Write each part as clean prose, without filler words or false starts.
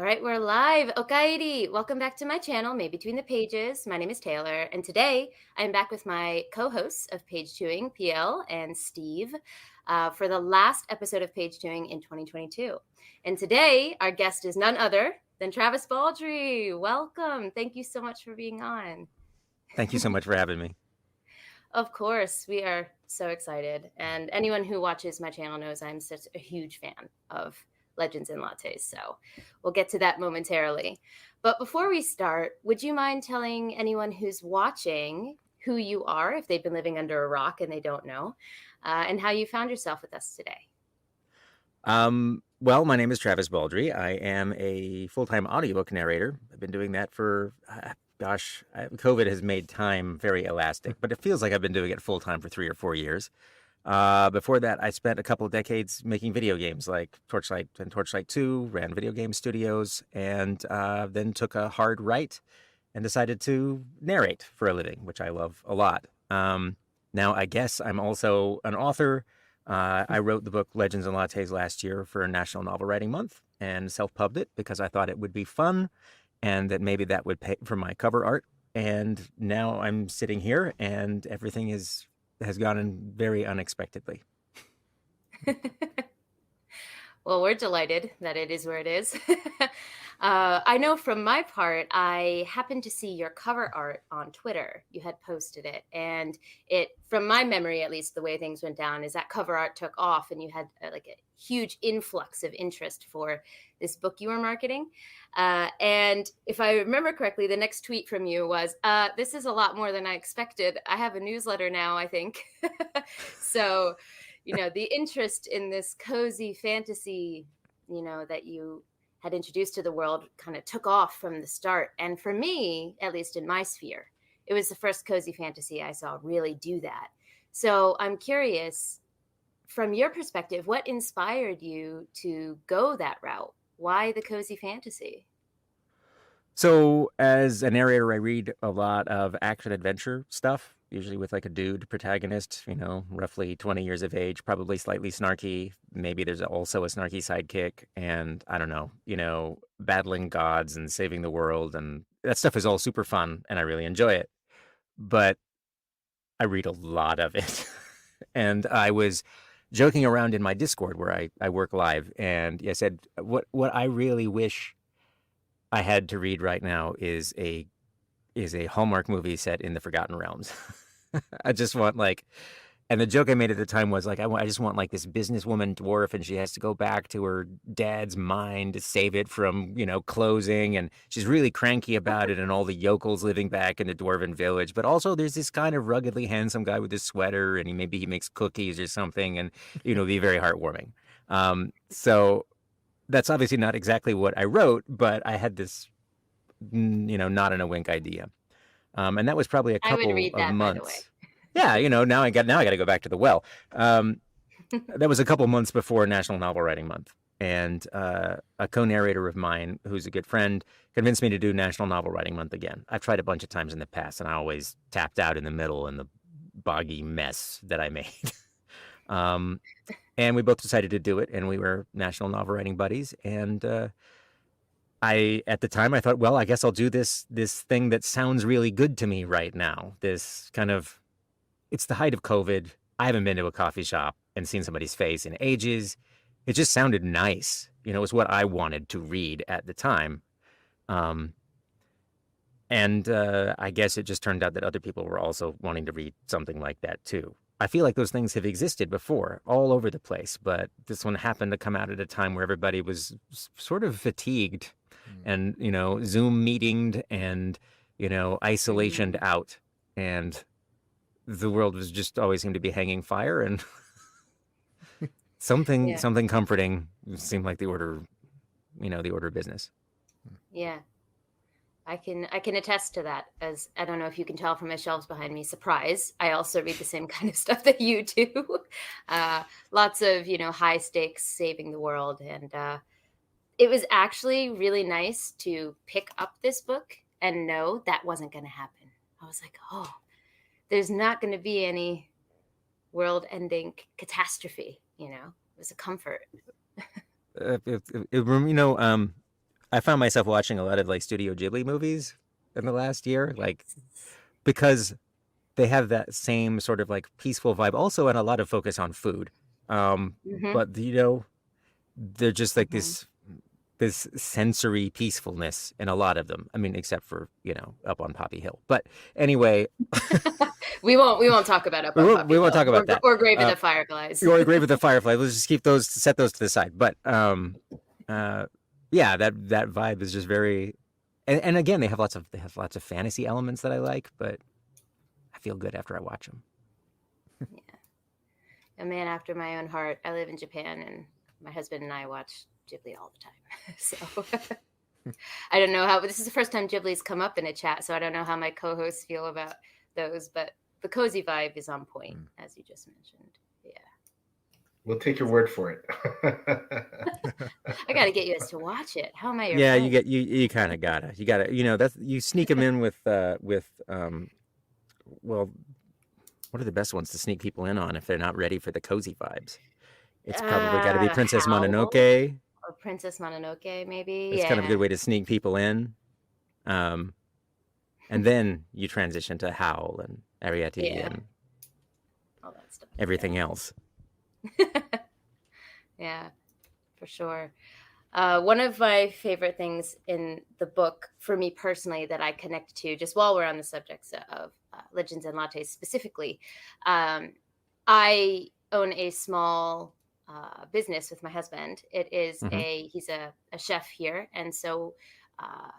All right, we're live. Okairi, welcome back to my channel, May Between the Pages. My name is Taylor, and today I am back with my co-hosts of Page Chewing, PL and Steve, for the last episode of Page Chewing in 2022. And today, our guest is none other than Travis Baldree. Welcome. Thank you so much for being on. Thank you so much for having me. Of course, we are so excited. And anyone who watches my channel knows I'm such a huge fan of Legends and Lattes. So we'll get to that momentarily. But before we start, would you mind telling anyone who's watching who you are, if they've been living under a rock and they don't know, and how you found yourself with us today? Well, my name is Travis Baldree. I am a full-time audiobook narrator. I've been doing that for, COVID has made time very elastic, but it feels like I've been doing it full-time for 3 or 4 years. Before that, I spent a couple of decades making video games like Torchlight and Torchlight 2, ran video game studios, and then took a hard right and decided to narrate for a living, which I love a lot. Now, I guess I'm also an author. I wrote the book Legends and Lattes last year for National Novel Writing Month and self-pubbed it because I thought it would be fun and that maybe that would pay for my cover art. And now I'm sitting here and everything has gone in very unexpectedly. Well, we're delighted that it is where it is. I know from my part, I happened to see your cover art on Twitter. You had posted it, and from my memory, at least, the way things went down is that cover art took off, and you had like a huge influx of interest for this book you were marketing. And if I remember correctly, the next tweet from you was, "This is a lot more than I expected. I have a newsletter now, I think." So the interest in this cozy fantasy, that you had introduced to the world kind of took off from the start. And for me, at least in my sphere, it was the first cozy fantasy I saw really do that. So I'm curious, from your perspective, what inspired you to go that route? Why the cozy fantasy? So, as a narrator, I read a lot of action adventure stuff, usually with like a dude protagonist, roughly 20 years of age, probably slightly snarky. Maybe there's also a snarky sidekick, and I don't know, battling gods and saving the world. And that stuff is all super fun, and I really enjoy it. But I read a lot of it. And I was joking around in my Discord where I work live, and I said, what I really wish I had to read right now is a Hallmark movie set in the Forgotten Realms. I just want and the joke I made at the time was I just want like this businesswoman dwarf, and she has to go back to her dad's mine to save it from closing, and she's really cranky about it, and all the yokels living back in the dwarven village. But also there's this kind of ruggedly handsome guy with his sweater, and maybe he makes cookies or something, and be very heartwarming. So that's obviously not exactly what I wrote, but I had this, nod and a wink idea. And that was probably a I would couple read of that, by the way. months. Yeah, now I got to go back to the well. That was a couple months before National Novel Writing Month. And a co-narrator of mine, who's a good friend, convinced me to do National Novel Writing Month again. I've tried a bunch of times in the past, and I always tapped out in the middle in the boggy mess that I made. And we both decided to do it, and we were National Novel Writing buddies. And at the time, I thought, well, I guess I'll do this thing that sounds really good to me right now. This kind of, it's the height of COVID. I haven't been to a coffee shop and seen somebody's face in ages. It just sounded nice. It was what I wanted to read at the time. And I guess it just turned out that other people were also wanting to read something like that too. I feel like those things have existed before all over the place, but this one happened to come out at a time where everybody was sort of fatigued and, Zoom meetinged and, isolationed out. And the world was just always seemed to be hanging fire, and something comforting seemed like the order of business. Yeah. I can attest to that, as I don't know if you can tell from my shelves behind me. Surprise! I also read the same kind of stuff that you do. Lots of high stakes, saving the world, and it was actually really nice to pick up this book and know that wasn't going to happen. I was like, oh, there's not going to be any world-ending catastrophe. It was a comfort. I found myself watching a lot of like Studio Ghibli movies in the last year, like Yes. because they have that same sort of like peaceful vibe, also, and a lot of focus on food. Hmm. But you know, they're just like Hmm. this sensory peacefulness in a lot of them. I mean, except for, up on Poppy Hill. But anyway, We won't talk about Up we on won't we Puppy won't Hill talk about that. or Grave of Uh, the Fireflies. or Grave with the Firefly. Let's just set those to the side. But uh, yeah, that vibe is just very. And again, they have lots of fantasy elements that I like, but I feel good after I watch them. Yeah. A man after my own heart. I live in Japan, and my husband and I watch Ghibli all the time. So I don't know how. This is the first time Ghibli's come up in a chat, so I don't know how my co-hosts feel about those. But the cozy vibe is on point, as you just mentioned. Yeah. We'll take your word for it. I got to get you guys to watch it. How am I your Yeah, friend? you kind of gotta that's you sneak them in with well, what are the best ones to sneak people in on if they're not ready for the cozy vibes? It's probably got to be Princess Howl Mononoke. or Princess Mononoke, maybe. It's kind of a good Yeah. way to sneak people in. Um, and then you transition to Howl and Ariete Yeah. and All that stuff. everything else. Yeah. Yeah, for sure. One of my favorite things in the book, for me personally, that I connect to, just while we're on the subjects of Legends and Lattes specifically, um, I own a small business with my husband. Hmm. He's a chef here. And so uh,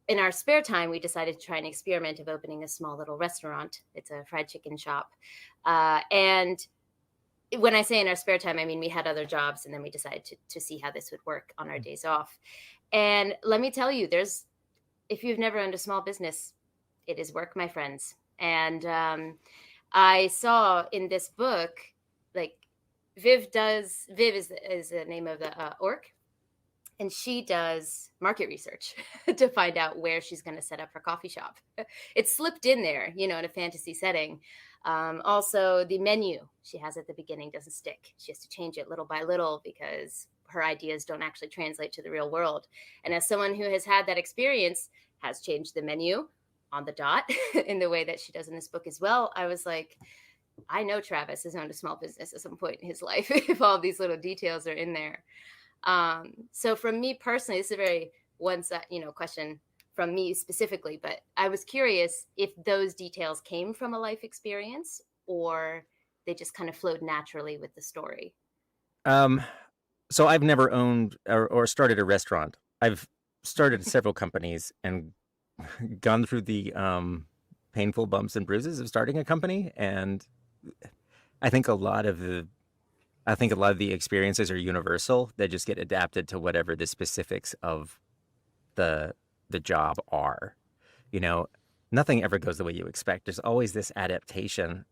in our spare time, we decided to try an experiment of opening a small little restaurant. It's a fried chicken shop. And when I say in our spare time, I mean we had other jobs, and then we decided to see how this would work on our days off. And let me tell you, if you've never owned a small business, it is work, my friends. And I saw in this book, like Viv is the name of the orc, and she does market research to find out where she's going to set up her coffee shop. It's slipped in there, in a fantasy setting. Also, the menu she has at the beginning doesn't stick. She has to change it little by little because her ideas don't actually translate to the real world. And as someone who has had that experience, has changed the menu on the dot in the way that she does in this book as well, I was like, I know Travis has owned a small business at some point in his life if all these little details are in there. So from me personally, this is a very question from me specifically, but I was curious if those details came from a life experience or they just kind of flowed naturally with the story. Um, so I've never owned or started a restaurant. I've started several companies and gone through the painful bumps and bruises of starting a company, and I think a lot of the I think a lot of the experiences are universal. They just get adapted to whatever the specifics of the the job are. You know, nothing ever goes the way you expect. There's always this adaptation.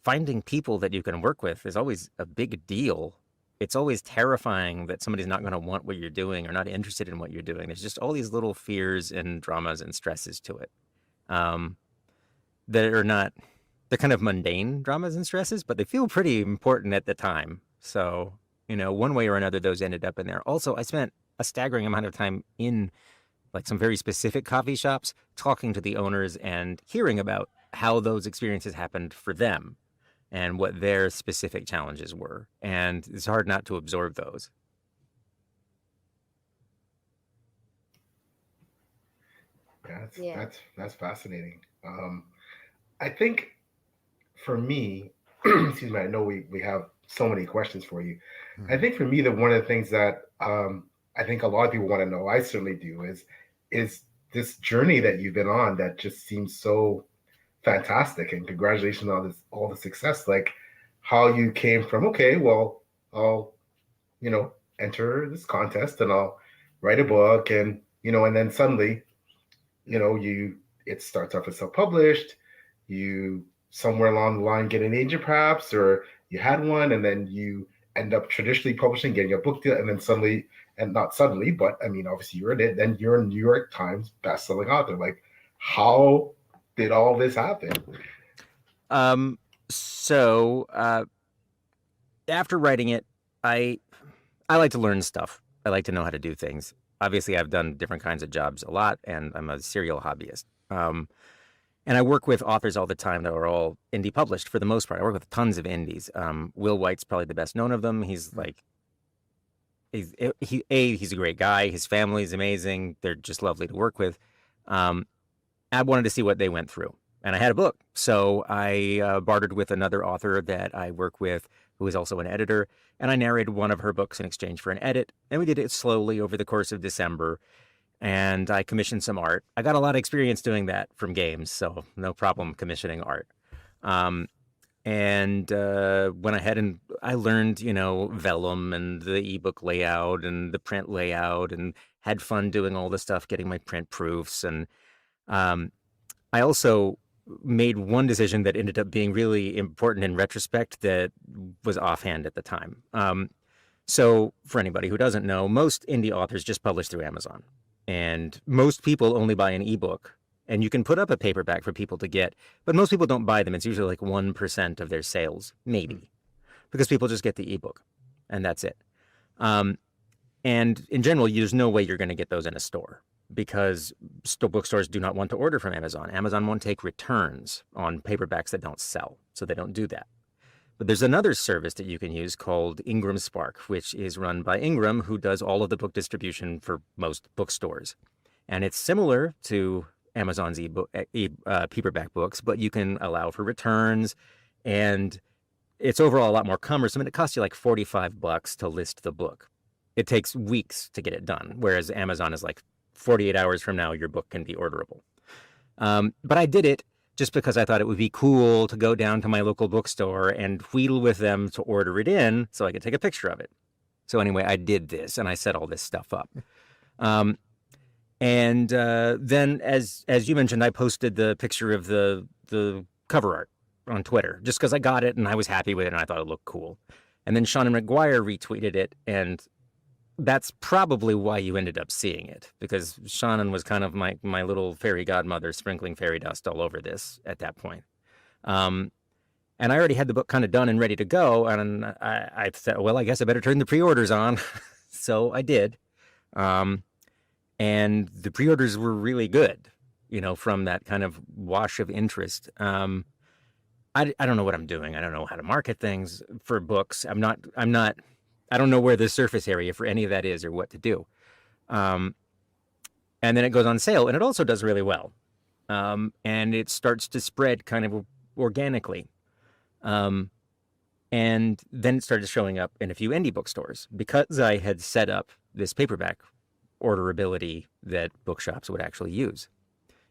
Finding people that you can work with is always a big deal. It's always terrifying that somebody's not going to want what you're doing or not interested in what you're doing. There's just all these little fears and dramas and stresses to it. Um, that are not they're kind of mundane dramas and stresses, but they feel pretty important at the time. So, one way or another, those ended up in there. Also, I spent a staggering amount of time in like some very specific coffee shops talking to the owners and hearing about how those experiences happened for them and what their specific challenges were. And it's hard not to absorb those. That's Yeah. that's that's fascinating. I think for me, excuse me, I know we have so many questions for you. I Mhm. think for me that one of the things that I think a lot of people want to know, I certainly do, is this journey that you've been on that just seems so fantastic, and congratulations on all the success. Like how you came from, okay, well, I'll enter this contest and I'll write a book, and and then suddenly you it starts off as self-published. You somewhere along the line get an agent perhaps, or you had one, and then you end up traditionally publishing, getting a book deal, and then suddenly, and not suddenly, but I mean obviously you're in it, then you're a New York Times best-selling author. Like how did all this happen? Um, so after writing it, I I like to learn stuff. I like to know how to do things. obviously I've done different kinds of jobs a lot, and I'm a serial hobbyist. And I work with authors all the time that are all indie published for the most part. I work with tons of indies. Will White's probably the best known of them. He's like, he's a great guy. His family's amazing. They're just lovely to work with. I wanted to see what they went through, and I had a book. So I bartered with another author that I work with, who is also an editor, and I narrated one of her books in exchange for an edit. And we did it slowly over the course of December. And I commissioned some art. I got a lot of experience doing that from games, so no problem commissioning art. And went ahead and I learned, vellum and the ebook layout and the print layout, and had fun doing all the stuff, getting my print proofs. And I also made one decision that ended up being really important in retrospect that was offhand at the time. So for anybody who doesn't know, most indie authors just publish through Amazon. And most people only buy an ebook, and you can put up a paperback for people to get, but most people don't buy them. It's usually like 1% of their sales, maybe, because people just get the ebook, and that's it. And in general, there's no way you're going to get those in a store, because bookstores do not want to order from Amazon. Amazon won't take returns on paperbacks that don't sell, so they don't do that. But there's another service that you can use called Ingram Spark, which is run by Ingram, who does all of the book distribution for most bookstores. And it's similar to Amazon's paperback books, but you can allow for returns, and it's overall a lot more cumbersome, and it costs you like $45 to list the book. It takes weeks to get it done, whereas Amazon is like 48 hours from now, your book can be orderable. But I did it just because I thought it would be cool to go down to my local bookstore and wheedle with them to order it in so I could take a picture of it. So anyway, I did this, and I set all this stuff up. And then, as you mentioned, I posted the picture of the cover art on Twitter just because I got it and I was happy with it and I thought it looked cool. And then Shannon McGuire retweeted it, and that's probably why you ended up seeing it, because Shannon was kind of my little fairy godmother sprinkling fairy dust all over this at that point. And I already had the book kind of done and ready to go. And I said, well, I guess I better turn the pre-orders on. So I did. And the pre-orders were really good, from that kind of wash of interest. I don't know what I'm doing. I don't know how to market things for books. I don't know where the surface area for any of that is or what to do. And then it goes on sale, and it also does really well. And it starts to spread kind of organically. And then it started showing up in a few indie bookstores because I had set up this paperback orderability that bookshops would actually use.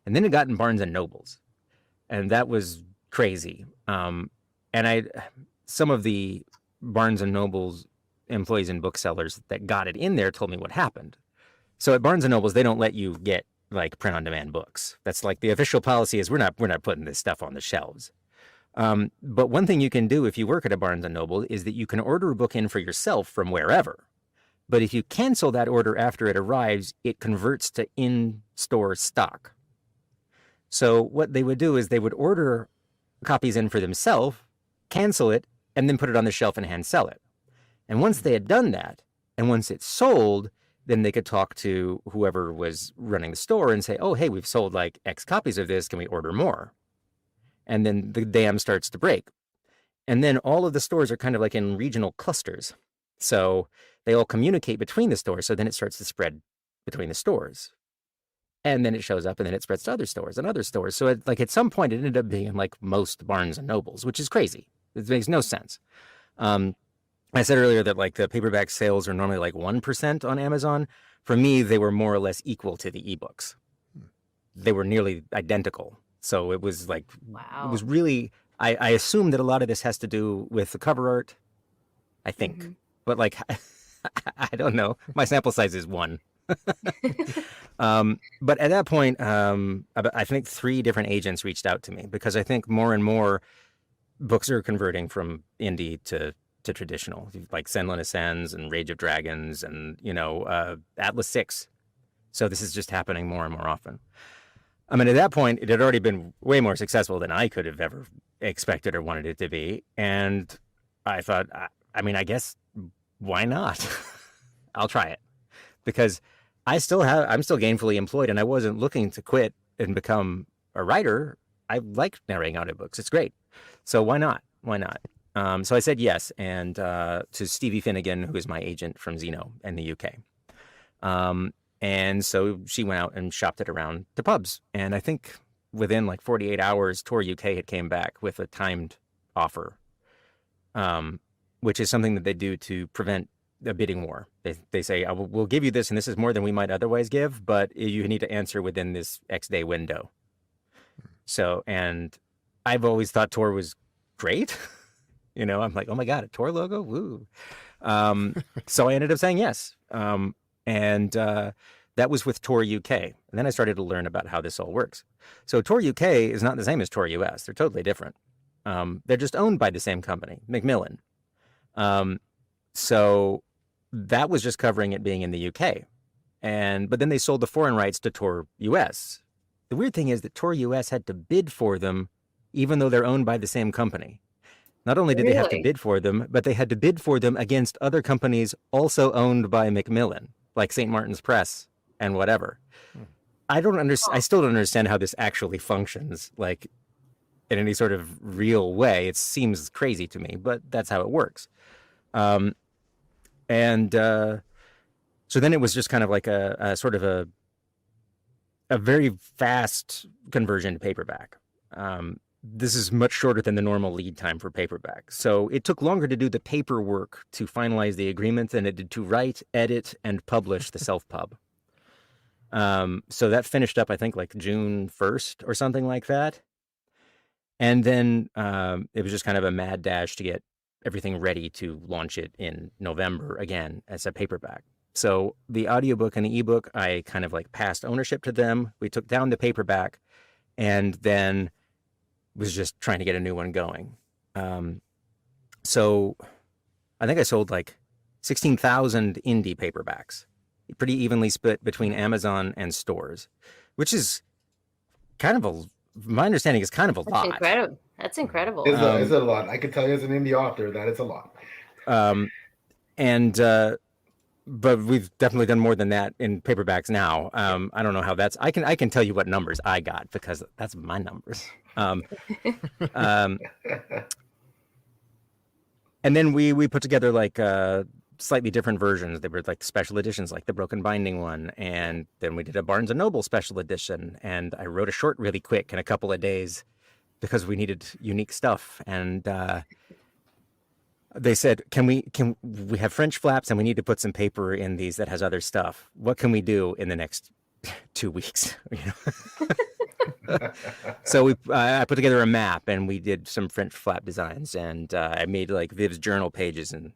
And then it got in Barnes and Nobles, and that was crazy. And some of the Barnes and Nobles employees and booksellers that got it in there told me what happened. So at Barnes and Nobles, they don't let you get like print on demand books. That's like the official policy is we're not putting this stuff on the shelves. But one thing you can do if you work at a Barnes and Noble is that you can order a book in for yourself from wherever. But if you cancel that order after it arrives, it converts to in-store stock. So what they would do is they would order copies in for themselves, cancel it, and then put it on the shelf and hand sell it. And once they had done that, and once it's sold, then they could talk to whoever was running the store and say, oh, hey, we've sold like X copies of this. Can we order more? And then the dam starts to break. And then all of the stores are kind of like in regional clusters. So they all communicate between the stores. So then it starts to spread between the stores. And then it shows up, and then it spreads to other stores and other stores. So at some point, it ended up being in like most Barnes and Nobles, which is crazy. It makes no sense. I said earlier that like the paperback sales are normally like 1% on Amazon. For me, they were more or less equal to the ebooks. They were nearly identical. So it was like, Wow. It was really, I assume that a lot of this has to do with the cover art, I think. Mm-hmm. But like, I don't know. My sample size is 1. But at that point, I think 3 different agents reached out to me because I think more and more books are converting from indie to traditional, like Senlin Ascends and Rage of Dragons and, Atlas 6. So this is just happening more and more often. I mean, at that point, it had already been way more successful than I could have ever expected or wanted it to be. And I thought, I guess, why not? I'll try it. Because I'm still gainfully employed, and I wasn't looking to quit and become a writer. I like narrating audiobooks. It's great. So why not? Why not? So I said yes, and to Stevie Finnegan, who is my agent from Zeno in the UK. And so she went out and shopped it around to pubs. And I think within like 48 hours, Tor UK had came back with a timed offer, which is something that they do to prevent a bidding war. They say, we'll give you this, and this is more than we might otherwise give, but you need to answer within this X day window. So, and I've always thought Tor was great. You know, I'm like, oh my God, a Tor logo? Woo. So I ended up saying yes. And that was with Tor UK. And then I started to learn about how this all works. So Tor UK is not the same as Tor US. They're totally different. They're just owned by the same company, Macmillan. So that was just covering it being in the UK. But then they sold the foreign rights to Tor US. The weird thing is that Tor US had to bid for them, even though they're owned by the same company. Not only did they have to bid for them, but they had to bid for them against other companies also owned by Macmillan, like St. Martin's Press and whatever. I still don't understand how this actually functions, like in any sort of real way. It seems crazy to me, but that's how it works. So then it was just kind of like a sort of a very fast conversion to paperback. This is much shorter than the normal lead time for paperback. So it took longer to do the paperwork to finalize the agreement than it did to write, edit, and publish the self-pub. So that finished up, I think, like June 1st or something like that. And then it was just kind of a mad dash to get everything ready to launch it in November again as a paperback. So the audiobook and the ebook, I kind of like passed ownership to them. We took down the paperback and then was just trying to get a new one going. So I think I sold like 16,000 indie paperbacks, pretty evenly split between Amazon and stores, which is kind of my understanding is kind of a lot. Incredible. That's incredible. It's a lot. I can tell you as an indie author that it's a lot. But we've definitely done more than that in paperbacks now. I don't know how that's. I can tell you what numbers I got because that's my numbers. And then we put together like slightly different versions. They were like special editions, like the Broken Binding one, and then we did a Barnes and Noble special edition. And I wrote a short really quick in a couple of days because we needed unique stuff. And they said, can we have French flaps and we need to put some paper in these that has other stuff. What can we do in the next 2 weeks? So I put together a map and we did some French flap designs, and I made like Viv's journal pages and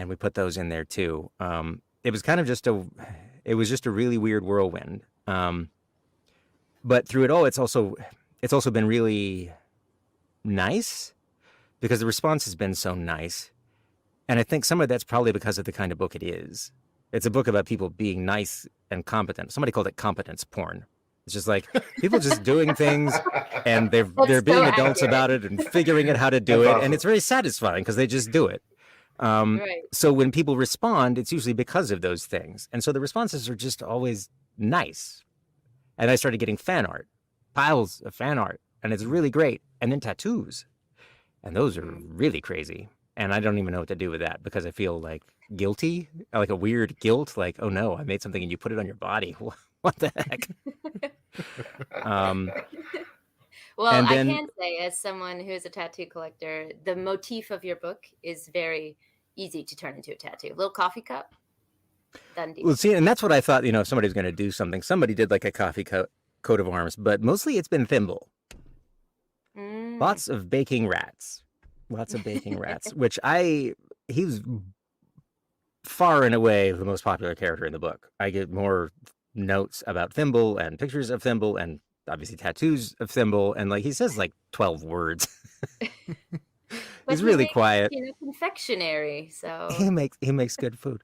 we put those in there too. It was kind of just a really weird whirlwind. But through it all, it's also been really nice because the response has been so nice. And I think some of that's probably because of the kind of book it is. It's a book about people being nice and competent. Somebody called it competence porn. It's just like people just doing things and they're being adults about it and figuring out how to do it. Awesome. And it's very satisfying because they just do it. Right. So when people respond, it's usually because of those things. And so the responses are just always nice. And I started getting fan art, piles of fan art, and it's really great. And then tattoos. And those are really crazy. And I don't even know what to do with that because I feel like guilty, like a weird guilt, like, oh no, I made something and you put it on your body. What the heck? Well, I can say, as someone who is a tattoo collector, the motif of your book is very easy to turn into a tattoo. Little coffee cup, done deal. Well, see, and that's what I thought, if somebody's going to do something. Somebody did like a coffee coat of arms, but mostly it's been thimble. Lots of baking rats. Which he's far and away the most popular character in the book. I get more notes about Thimble and pictures of Thimble and obviously tattoos of Thimble, and like he says like 12 words. He's really quiet. Confectionery, so he makes good food.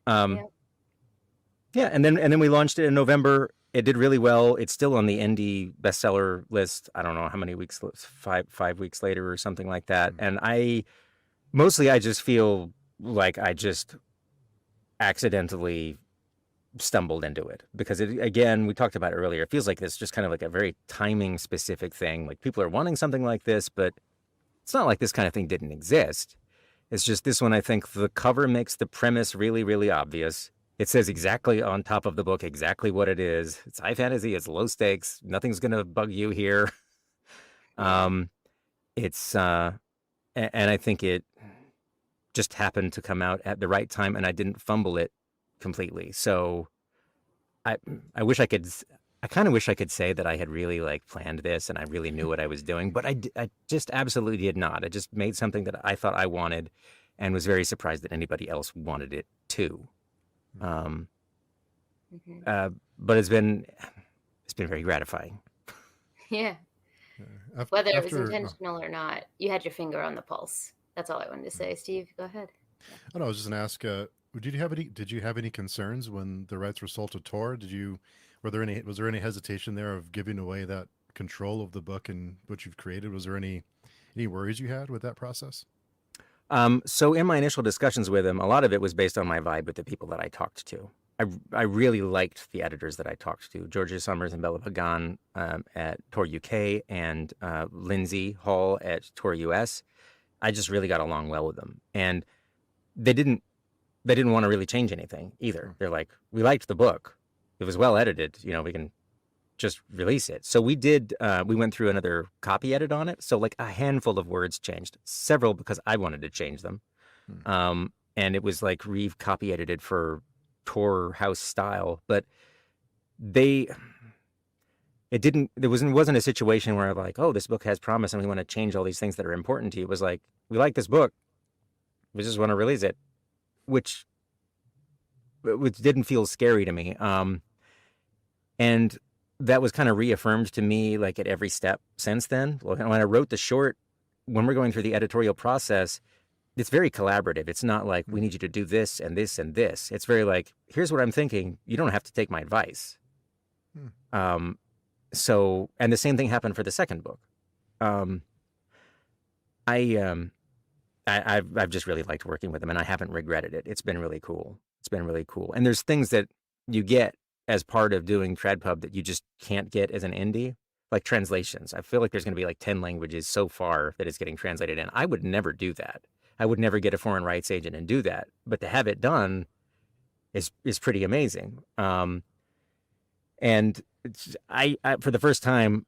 Yeah, and then we launched it in November. It did really well. It's still on the indie bestseller list. I don't know how many weeks, 5 weeks later or something like that. And I just feel like I just accidentally stumbled into it because again, we talked about it earlier. It feels like this just kind of like a very timing specific thing. Like people are wanting something like this, but it's not like this kind of thing didn't exist. It's just this one, I think the cover makes the premise really, really obvious. It says exactly on top of the book exactly what it is. It's high fantasy, it's low stakes, nothing's gonna bug you here. Yeah. It's and I think it just happened to come out at the right time and I didn't fumble it completely. So I I wish I could I kind of wish I could say that I had really like planned this and I really knew what I was doing, but I just absolutely did not. I just made something that I thought I wanted and was very surprised that anybody else wanted it too. Um, Hmm. but it's been very gratifying. Yeah. Yeah. Whether it was After, intentional or not, you had your finger on the pulse. That's all I wanted to say. Steve, go ahead. I know, I was just gonna ask, did you have any concerns when the rights were sold to Tor? Was there any hesitation there of giving away that control of the book and what you've created? Was there any worries you had with that process? So in my initial discussions with him, a lot of it was based on my vibe with the people that I talked to. I really liked the editors that I talked to, Georgia Summers and Bella Pagan at Tor UK and Lindsay Hall at Tor US. I just really got along well with them, and they didn't want to really change anything either. They're like, we liked the book, it was well edited, we can just release it. So we went through another copy edit on it. So like a handful of words changed, several because I wanted to change them. And it was like copy edited for Tor House style, but there wasn't a situation where like, oh, this book has promise and we want to change all these things that are important to you. It was like, we like this book, we just want to release it, which didn't feel scary to me. And that was kind of reaffirmed to me like at every step since then. When I wrote the short, when we're going through the editorial process, it's very collaborative. It's not like we need you to do this and this and this. It's very like, here's what I'm thinking. You don't have to take my advice. So, and the same thing happened for the second book. I've just really liked working with them and I haven't regretted it. It's been really cool. And there's things that you get as part of doing TradPub that you just can't get as an indie, like translations. I feel like there's going to be like 10 languages so far that it's getting translated in. I would never do that. I would never get a foreign rights agent and do that. But to have it done is pretty amazing. And I for the first time,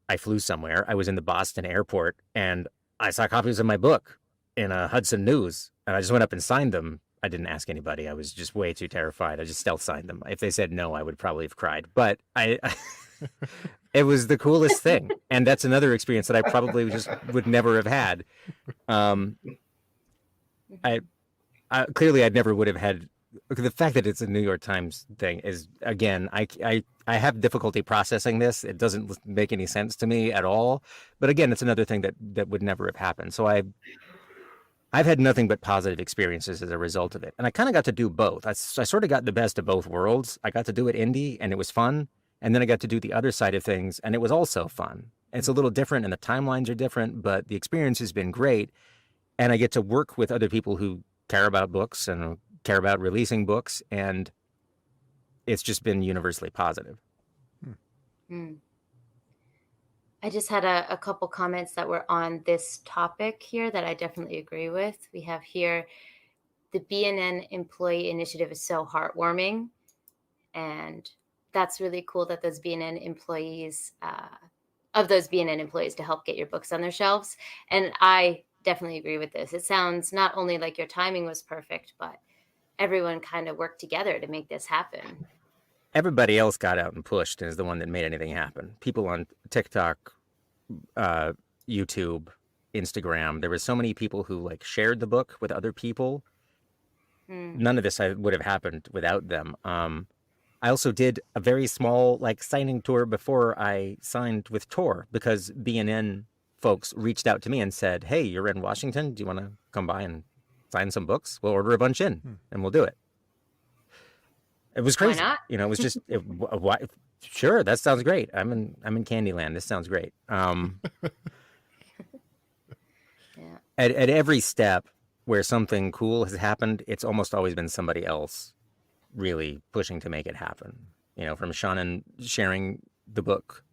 I flew somewhere. I was in the Boston airport and I saw copies of my book in a Hudson News and I just went up and signed them. I didn't ask anybody. I was just way too terrified. I just stealth signed them. If they said no, I would probably have cried. But it was the coolest thing. And that's another experience that I probably just would never have had. Clearly, I never would have had. The fact that it's a New York Times thing is, again, I have difficulty processing this. It doesn't make any sense to me at all. But again, it's another thing that would never have happened. So I've had nothing but positive experiences as a result of it. And I kind of got to do both. I sort of got the best of both worlds. I got to do it indie and it was fun. And then I got to do the other side of things and it was also fun. It's a little different and the timelines are different, but the experience has been great. And I get to work with other people who care about books and care about releasing books. And it's just been universally positive. I just had a couple comments that were on this topic here that I definitely agree with. We have here, the BNN employee initiative is so heartwarming. And that's really cool that those BNN employees, to help get your books on their shelves. And I definitely agree with this. It sounds not only like your timing was perfect, but everyone kind of worked together to make this happen. Everybody else got out and pushed and is the one that made anything happen. People on TikTok, YouTube, Instagram. There were so many people who like shared the book with other people. None of this would have happened without them. I also did a very small like signing tour before I signed with Tor because BNN folks reached out to me and said, "Hey, you're in Washington. Do you want to come by and sign some books? We'll order a bunch in and we'll do it." It was crazy. Why not? It was just sure, that sounds great. I'm in Candyland. This sounds great. Yeah. At every step where something cool has happened, it's almost always been somebody else really pushing to make it happen. You know, from Shannon sharing the book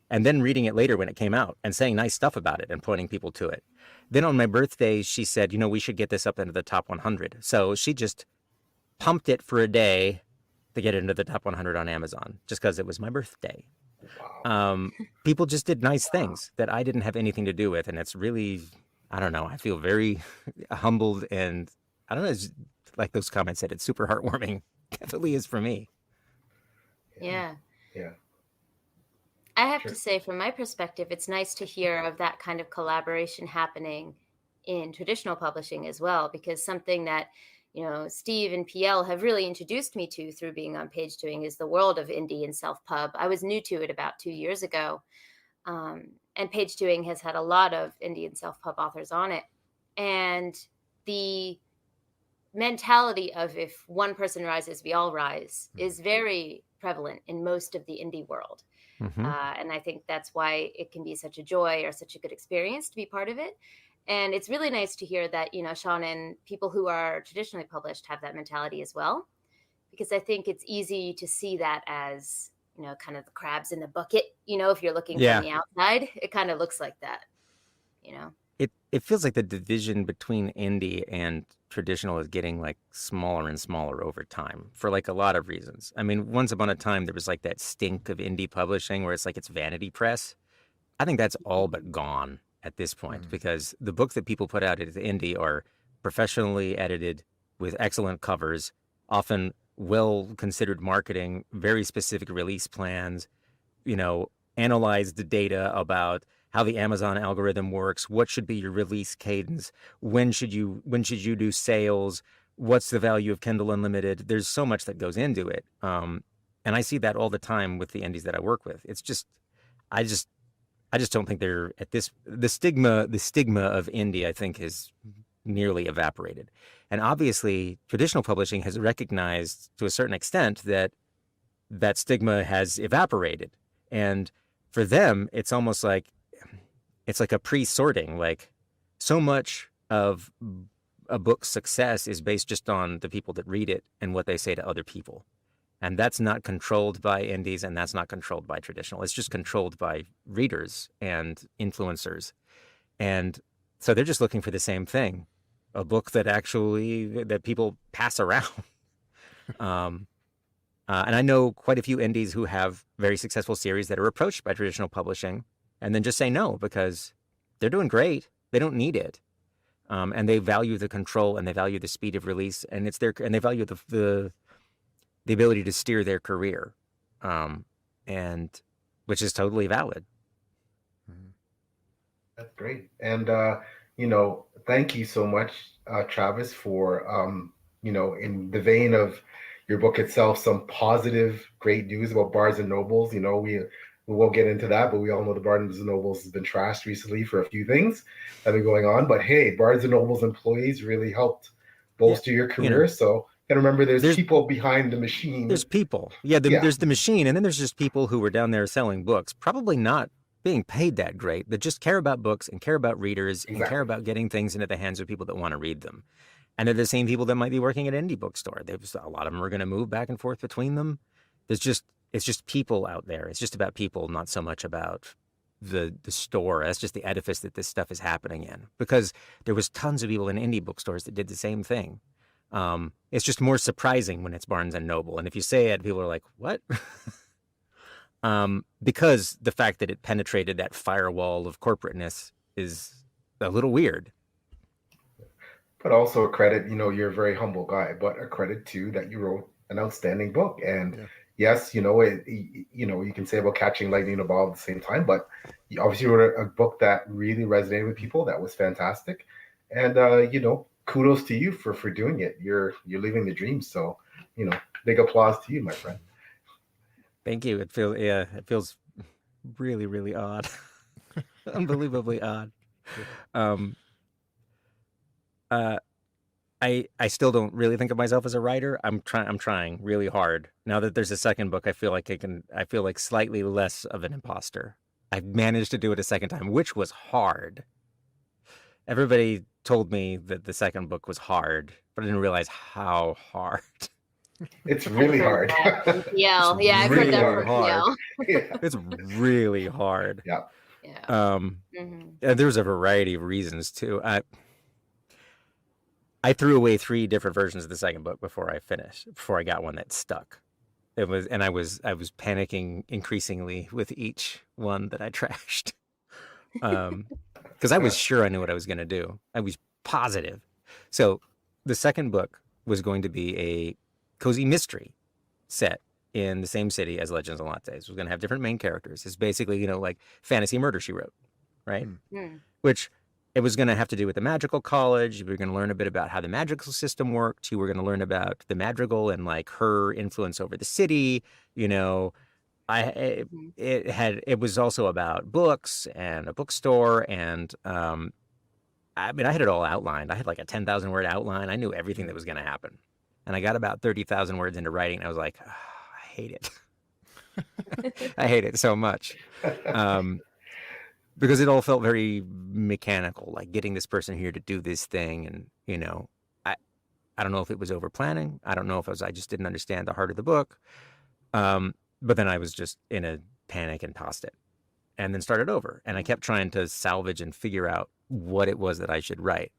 and then reading it later when it came out and saying nice stuff about it and pointing people to it. Then on my birthday, she said, you know, we should get this up into the top 100. So she just pumped it for a day to get it into the top 100 on Amazon just because it was my birthday. Wow. People just did nice things that I didn't have anything to do with. And it's really, I don't know, I feel very humbled, and I don't know, it's like those comments said, it's super heartwarming. Definitely is for me. Yeah. Yeah. I have Sure. to say, from my perspective, it's nice to hear of that kind of collaboration happening in traditional publishing as well, because something that, you know, Steve and PL have really introduced me to through being on Page Doing is the world of indie and self-pub. I was new to it about 2 years ago. And Page Doing has had a lot of indie and self-pub authors on it. And the mentality of if one person rises, we all rise is very prevalent in most of the indie world. Mm-hmm. And I think that's why it can be such a joy or such a good experience to be part of it. And it's really nice to hear that, you know, Sean, and people who are traditionally published have that mentality as well, because I think it's easy to see that as, you know, kind of the crabs in the bucket. You know, if you're looking Yeah. from the outside, it kind of looks like that, you know. It feels like the division between indie and traditional is getting like smaller and smaller over time for like a lot of reasons. I mean, once upon a time, there was like that stink of indie publishing where it's like it's vanity press. I think that's all but gone at this point, because the books that people put out at indie are professionally edited with excellent covers, often well considered marketing, very specific release plans, you know, analyze the data about how the Amazon algorithm works, what should be your release cadence, when should you do sales, what's the value of Kindle Unlimited. There's so much that goes into it. And I see that all the time with the indies that I work with. It's just, I just don't think they're at this, the stigma of indie, I think, is nearly evaporated. And obviously traditional publishing has recognized to a certain extent that that stigma has evaporated. And for them, it's almost like, it's like a pre-sorting. Like, so much of a book's success is based just on the people that read it and what they say to other people. And that's not controlled by indies, and that's not controlled by traditional. It's just controlled by readers and influencers. And so they're just looking for the same thing, a book that actually, that people pass around. And I know quite a few indies who have very successful series that are approached by traditional publishing and then just say no because they're doing great. They don't need it. And they value the control, and they value the speed of release, and and they value the ability to steer their career, and which is totally valid. That's great. And, you know, thank you so much, Travis, for, you know, in the vein of your book itself, some positive, great news about Barnes and Nobles. You know, we won't get into that, but we all know the Barnes and Nobles has been trashed recently for a few things that have been going on. But hey, Barnes and Nobles employees really helped bolster your career. You know, so and remember, there's people behind the machine. There's people. There's the machine, and then there's just people who were down there selling books, probably not being paid that great, that just care about books and care about readers and care about getting things into the hands of people that want to read them. And they're the same people that might be working at an indie bookstore. A lot of them are going to move back and forth between them. It's just people out there. It's just about people, not so much about the store. That's just the edifice that this stuff is happening in, because there was tons of people in indie bookstores that did the same thing. It's just more surprising when it's Barnes and Noble. And if you say it, people are like, what? Because the fact that it penetrated that firewall of corporateness is a little weird. But also a credit, you know, you're a very humble guy, but a credit too that you wrote an outstanding book. And yes, you know, you can say about catching lightning in a bottle at the same time, but you obviously wrote a book that really resonated with people. That was fantastic. And, you know, kudos to you for doing it. You're living the dream. So, you know, big applause to you, my friend. Thank you. It feels really, really odd. Unbelievably odd. I still don't really think of myself as a writer. I'm trying really hard. Now that there's a second book, I feel like slightly less of an imposter. I've managed to do it a second time, which was hard. Everybody told me that the second book was hard, but I didn't realize how hard. It's I've really heard hard. that from It's PL. Yeah, I've heard that really from hard. PL. Yeah. It's really hard. Yeah. Yeah. And there's a variety of reasons too. I threw away 3 different versions of the second book before I got one that stuck. I was panicking increasingly with each one that I trashed. Because I was sure I knew what I was going to do. I was positive. So the second book was going to be a cozy mystery set in the same city as Legends of Lattes. It was going to have different main characters. It's basically, like Fantasy Murder, She Wrote, right? Which it was going to have to do with the magical college. We were going to learn a bit about how the magical system worked. You were going to learn about the madrigal and like her influence over the city. It was also about books and a bookstore, and I had it all outlined. I had like a 10,000 word outline. I knew everything that was going to happen, and I got about 30,000 words into writing, and I was like, oh, I hate it. I hate it so much, because it all felt very mechanical, like getting this person here to do this thing, and I don't know if it was over planning. I don't know if I just didn't understand the heart of the book. But then I was just in a panic and tossed it and then started over. And I kept trying to salvage and figure out what it was that I should write.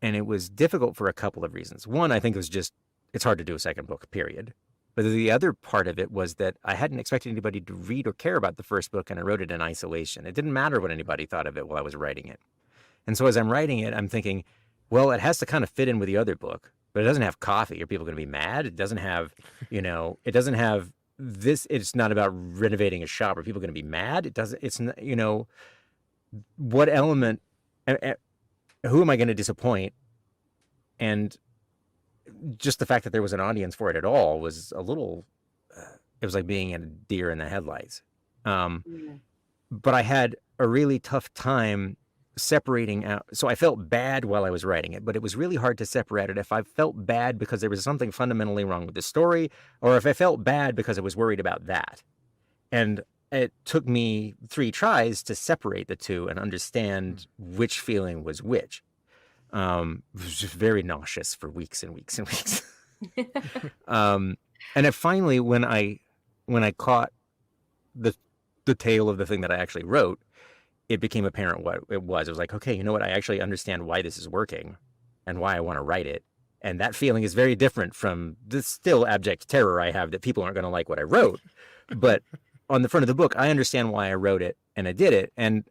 And it was difficult for a couple of reasons. One, I think it was just, it's hard to do a second book, period. But the other part of it was that I hadn't expected anybody to read or care about the first book, and I wrote it in isolation. It didn't matter what anybody thought of it while I was writing it. And so as I'm writing it, I'm thinking, well, it has to kind of fit in with the other book, but it doesn't have coffee. Are people going to be mad? It doesn't have, it doesn't have this. It's not about renovating a shop. Are people going to be mad? It doesn't, it's not, what element, who am I going to disappoint? And just the fact that there was an audience for it at all was a little, it was like being a deer in the headlights. But I had a really tough time separating out. So I felt bad while I was writing it, but it was really hard to separate it if I felt bad because there was something fundamentally wrong with the story, or if I felt bad because I was worried about that. And it took me 3 tries to separate the two and understand which feeling was which. It was just very nauseous for weeks and weeks and weeks. And it finally, when I caught the tail of the thing that I actually wrote, it became apparent what it was. It was like, okay, you know what? I actually understand why this is working and why I want to write it. And that feeling is very different from the still abject terror I have that people aren't going to like what I wrote. But on the front of the book, I understand why I wrote it and I did it. And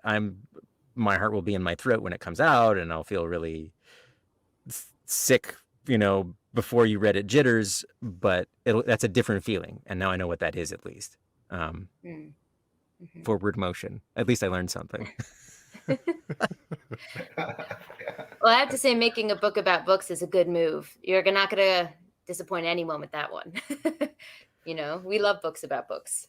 my heart will be in my throat when it comes out, and I'll feel really sick, before you read it, jitters, but that's a different feeling. And now I know what that is, at least. Forward motion. At least I learned something. Well, I have to say, making a book about books is a good move. You're not going to disappoint anyone with that one. We love books about books.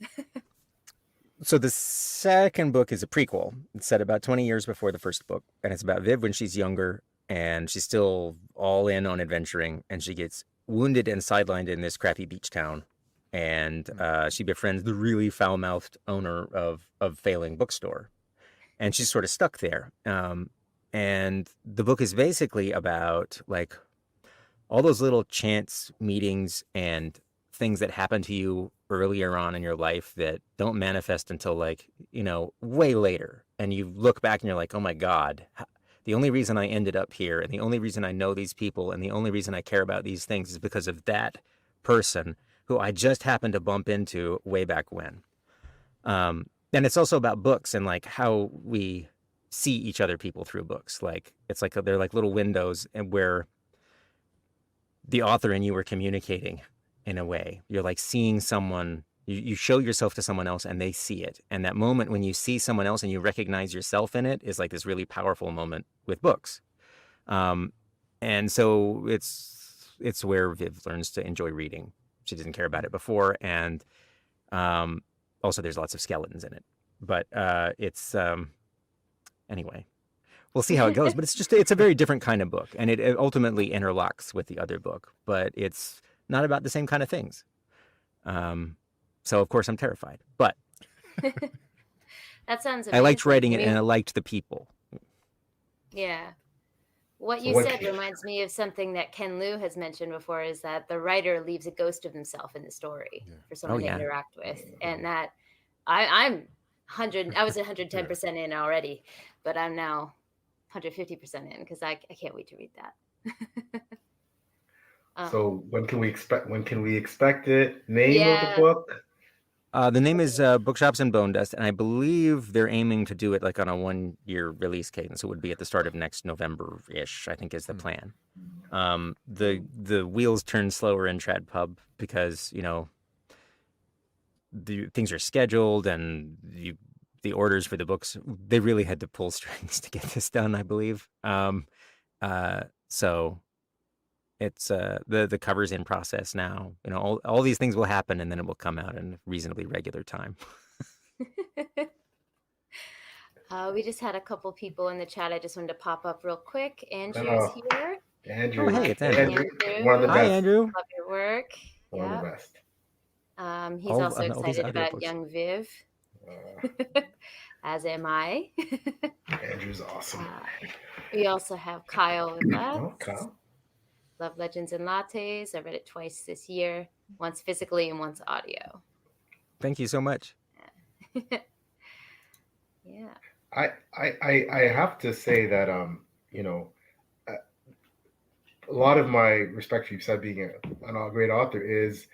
So the second book is a prequel. It's set about 20 years before the first book, and it's about Viv when she's younger, and she's still all in on adventuring, and she gets wounded and sidelined in this crappy beach town. And she befriends the really foul-mouthed owner of failing bookstore, and she's sort of stuck there. And the book is basically about like all those little chance meetings and things that happen to you earlier on in your life that don't manifest until way later. And you look back and you're like, oh my God, the only reason I ended up here, and the only reason I know these people, and the only reason I care about these things is because of that person who I just happened to bump into way back when. And it's also about books and like how we see each other people through books. Like it's like they're like little windows, and where the author and you are communicating in a way. You're like seeing someone, you show yourself to someone else and they see it. And that moment when you see someone else and you recognize yourself in it is like this really powerful moment with books. And so it's where Viv learns to enjoy reading. She didn't care about it before. And also there's lots of skeletons in it. But anyway, we'll see how it goes. But it's a very different kind of book. And it ultimately interlocks with the other book. But it's not about the same kind of things. So of course I'm terrified. But that sounds amazing. I liked writing it, and I liked the people. Yeah. What So you what? said reminds me of something that Ken Liu has mentioned before, is that the writer leaves a ghost of himself in the story Yeah. for Oh someone to yeah. interact with. And that I'm 100, I was Yeah. 110% in already, but I'm now 150% in because I can't wait to read that. So when can we expect? When can we expect it? Name of the Yeah. book? The name is Bookshops and Bone Dust, and I believe they're aiming to do it like on a 1-year release cadence. It would be at the start of next November-ish, I think is the Hmm. plan. The wheels turn slower in Trad Pub because, you know, the things are scheduled and the orders for the books, they really had to pull strings to get this done, I believe. So it's the cover's in process now. You know, all these things will happen and then it will come out in reasonably regular time. We just had a couple people in the chat. I just wanted to pop up real quick. No, Andrew's no, here. Oh, Andrew. hey, Hi, it's Andrew. Andrew, one of the Andrew. Hi, best. Andrew. Love your work. One of Yeah. the best. He's also All these excited about audiobooks. young Viv, Uh, as am I. Andrew's awesome. We also have Kyle with us. Oh, Kyle. Love Legends and Lattes. I read it twice this year, once physically and once audio. Thank you so much. Yeah. I have to say that you know, a lot of my respect for you said being a great author is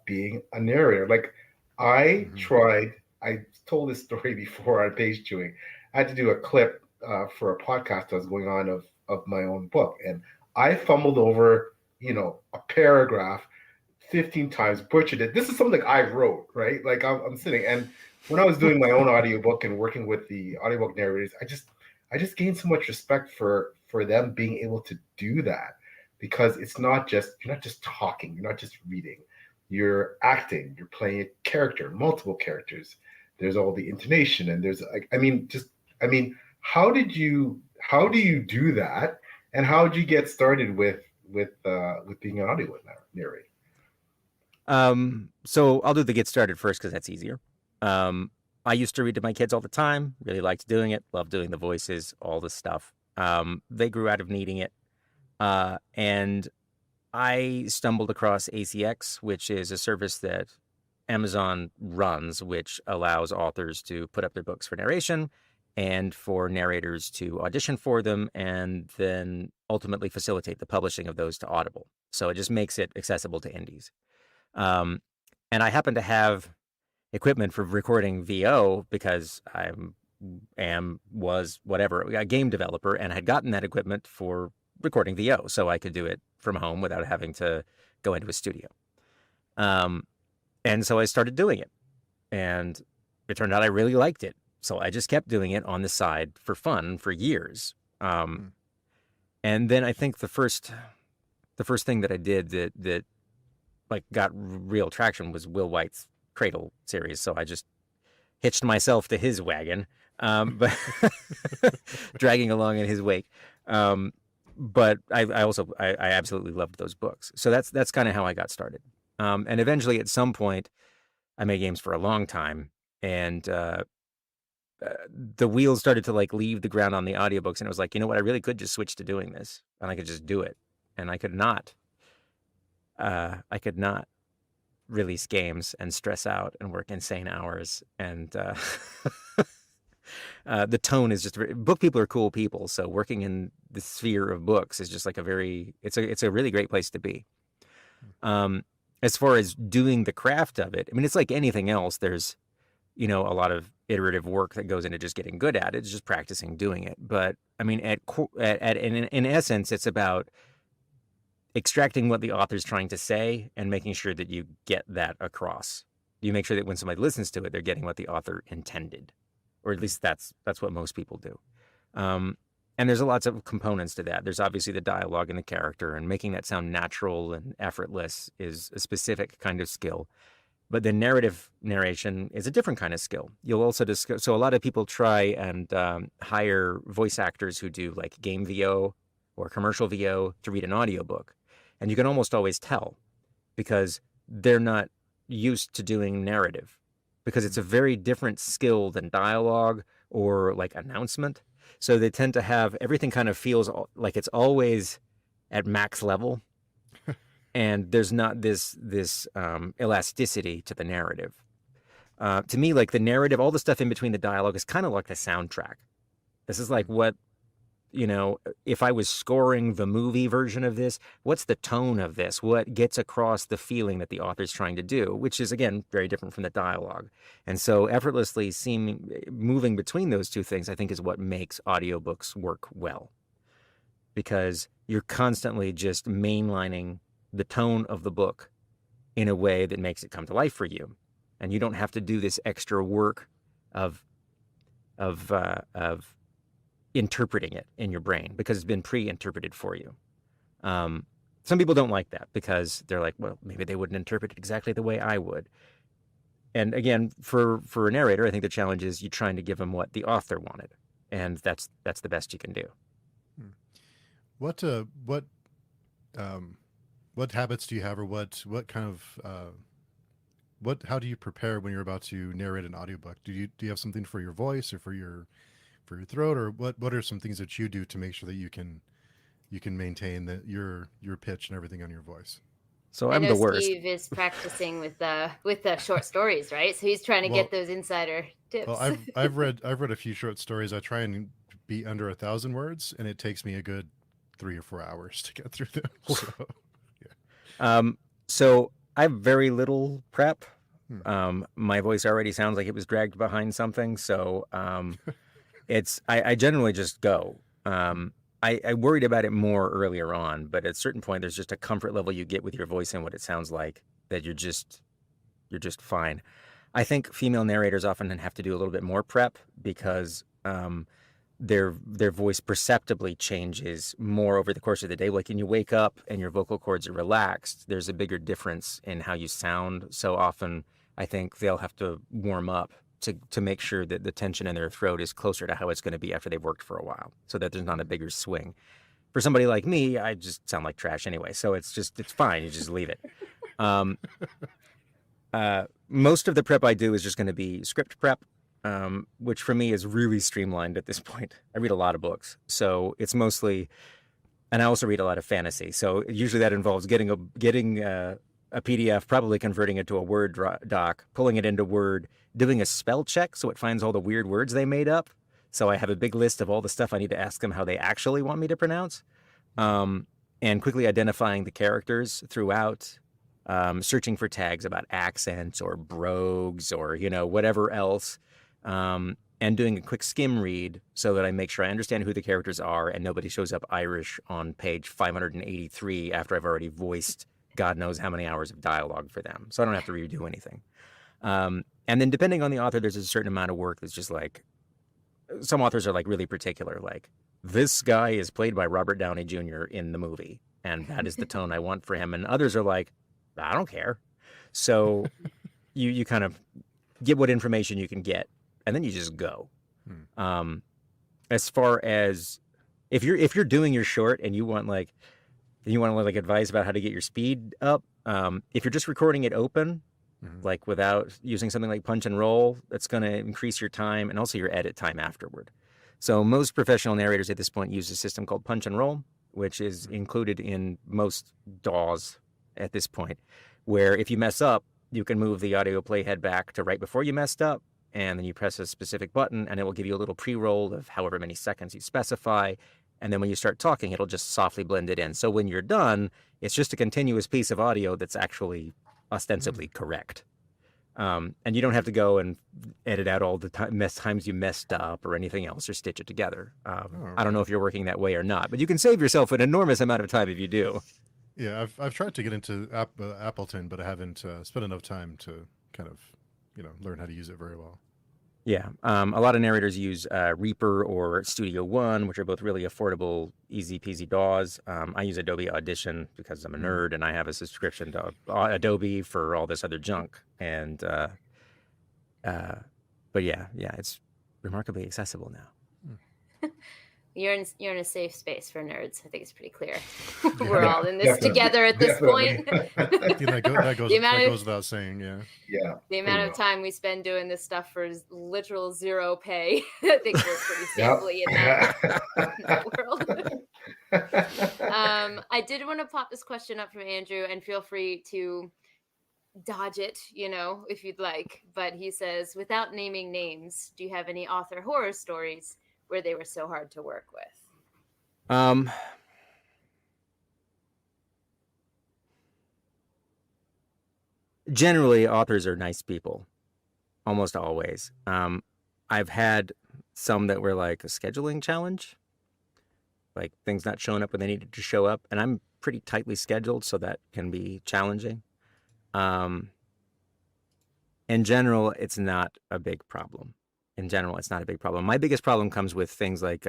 being a narrator. Like I Hmm. tried, I told this story before on Page Chewing. I had to do a clip for a podcast I was going on of my own book, and I fumbled over, you know, a paragraph 15 times, butchered it. This is something I wrote, right? Like I'm sitting, and when I was doing my own audiobook and working with the audiobook narrators, I just gained so much respect for them being able to do that, because it's not just, you're not just talking, you're not just reading, you're acting, you're playing a character, multiple characters. There's all the intonation, and there's like, I mean, how do you do that, and how did you get started with being an audio narrator? So I'll do the get started first because that's easier. I used to read to my kids all the time, really liked doing it, loved doing the voices, all this stuff. They grew out of needing it. And I stumbled across ACX, which is a service that Amazon runs, which allows authors to put up their books for narration and for narrators to audition for them and then ultimately facilitate the publishing of those to Audible. So it just makes it accessible to indies. And I happen to have equipment for recording VO because was whatever, a game developer, and had gotten that equipment for recording VO, so I could do it from home without having to go into a studio. And so I started doing it, and it turned out I really liked it. So I just kept doing it on the side for fun for years. And then I think the first thing that I did that like got real traction was Will White's Cradle series. So I just hitched myself to his wagon, but dragging along in his wake. But I absolutely loved those books. So that's kind of how I got started. And eventually, at some point, I made games for a long time, and the wheels started to like leave the ground on the audiobooks, and it was like, you know what, I really could just switch to doing this, and I could just do it, and I could not release games and stress out and work insane hours, and the tone is just book people are cool people, so working in the sphere of books is just like it's a really great place to be. As far as doing the craft of it, I mean, it's like anything else. There's, you know, a lot of iterative work that goes into just getting good at it. It's just practicing doing it. But I mean, in essence, it's about extracting what the author's trying to say and making sure that you get that across. You make sure that when somebody listens to it, they're getting what the author intended, or at least that's what most people do. And there's lots of components to that. There's obviously the dialogue and the character, and making that sound natural and effortless is a specific kind of skill. But the narrative narration is a different kind of skill. You'll also discuss. So a lot of people try and hire voice actors who do like game VO or commercial VO to read an audiobook. And you can almost always tell because they're not used to doing narrative, because it's a very different skill than dialogue or like announcement. So they tend to have everything kind of feels like it's always at max level, and there's not this elasticity to the narrative. To me, like the narrative, all the stuff in between the dialogue is kind of like the soundtrack. This is like what, if I was scoring the movie version of this, what's the tone of this? What gets across the feeling that the author's trying to do, which is, again, very different from the dialogue. And so effortlessly moving between those two things, I think, is what makes audiobooks work well. Because you're constantly just mainlining the tone of the book in a way that makes it come to life for you. And you don't have to do this extra work of interpreting it in your brain because it's been pre-interpreted for you. Some people don't like that because they're like, well, maybe they wouldn't interpret it exactly the way I would. And again, for a narrator, I think the challenge is you trying to give them what the author wanted, and that's the best you can do. What habits do you have, or what kind of how do you prepare when you're about to narrate an audiobook? Do you have something for your voice or for your throat, or what are some things that you do to make sure that you can maintain your pitch and everything on your voice? So I I'm know the worst. Steve is practicing with the short stories, right? So he's trying to get those insider tips. Well, I've read a few short stories. I try and be under 1,000 words, and it takes me a good 3 or 4 hours to get through them. So, yeah. So I have very little prep. My voice already sounds like it was dragged behind something. So I generally just go. I worried about it more earlier on, but at a certain point, there's just a comfort level you get with your voice and what it sounds like that you're just fine. I think female narrators often have to do a little bit more prep because their voice perceptibly changes more over the course of the day. Like when you wake up and your vocal cords are relaxed, there's a bigger difference in how you sound. So often, I think they'll have to warm up to make sure that the tension in their throat is closer to how it's going to be after they've worked for a while, so that there's not a bigger swing. For somebody like me, I just sound like trash anyway, so it's fine. You just leave it. Most of the prep I do is just going to be script prep, which for me is really streamlined at this point. I read a lot of books, so it's mostly, and I also read a lot of fantasy. So usually that involves getting a PDF, probably converting it to a Word doc, pulling it into Word, doing a spell check so it finds all the weird words they made up. So I have a big list of all the stuff I need to ask them how they actually want me to pronounce, and quickly identifying the characters throughout, searching for tags about accents or brogues or whatever else, and doing a quick skim read so that I make sure I understand who the characters are and nobody shows up Irish on page 583 after I've already voiced God knows how many hours of dialogue for them. So I don't have to redo anything. And then depending on the author, there's a certain amount of work that's just like, some authors are like really particular, like this guy is played by Robert Downey Jr. in the movie, and that is the tone I want for him. And others are like, I don't care. So you kind of get what information you can get, and then you just go. As far as if you're doing your short and you want advice about how to get your speed up, if you're just recording it open, like without using something like punch and roll, that's going to increase your time and also your edit time afterward. So most professional narrators at this point use a system called punch and roll, which is included in most DAWs at this point, where if you mess up, you can move the audio playhead back to right before you messed up, and then you press a specific button and it will give you a little pre-roll of however many seconds you specify. And then when you start talking, it'll just softly blend it in. So when you're done, it's just a continuous piece of audio that's actually ostensibly correct. And you don't have to go and edit out all the times you messed up or anything else or stitch it together. I don't know if you're working that way or not, but you can save yourself an enormous amount of time if you do. Yeah, I've tried to get into Appleton, but I haven't spent enough time to kind of, learn how to use it very well. Yeah, a lot of narrators use Reaper or Studio One, which are both really affordable, easy peasy DAWs. I use Adobe Audition because I'm a nerd and I have a subscription to Adobe for all this other junk. And but yeah, it's remarkably accessible now. You're in a safe space for nerds. I think it's pretty clear. Yeah, We're all in this together at this point. I think that goes without saying. Yeah. Yeah. The pretty amount of well. time we spend doing this stuff for literal zero pay, I think we're pretty safely in that world. I did want to pop this question up from Andrew, and feel free to dodge it, if you'd like. But he says, without naming names, do you have any author horror stories where they were so hard to work with? Generally, authors are nice people, almost always. I've had some that were like a scheduling challenge, like things not showing up when they needed to show up, and I'm pretty tightly scheduled, so that can be challenging. In general, it's not a big problem. My biggest problem comes with things like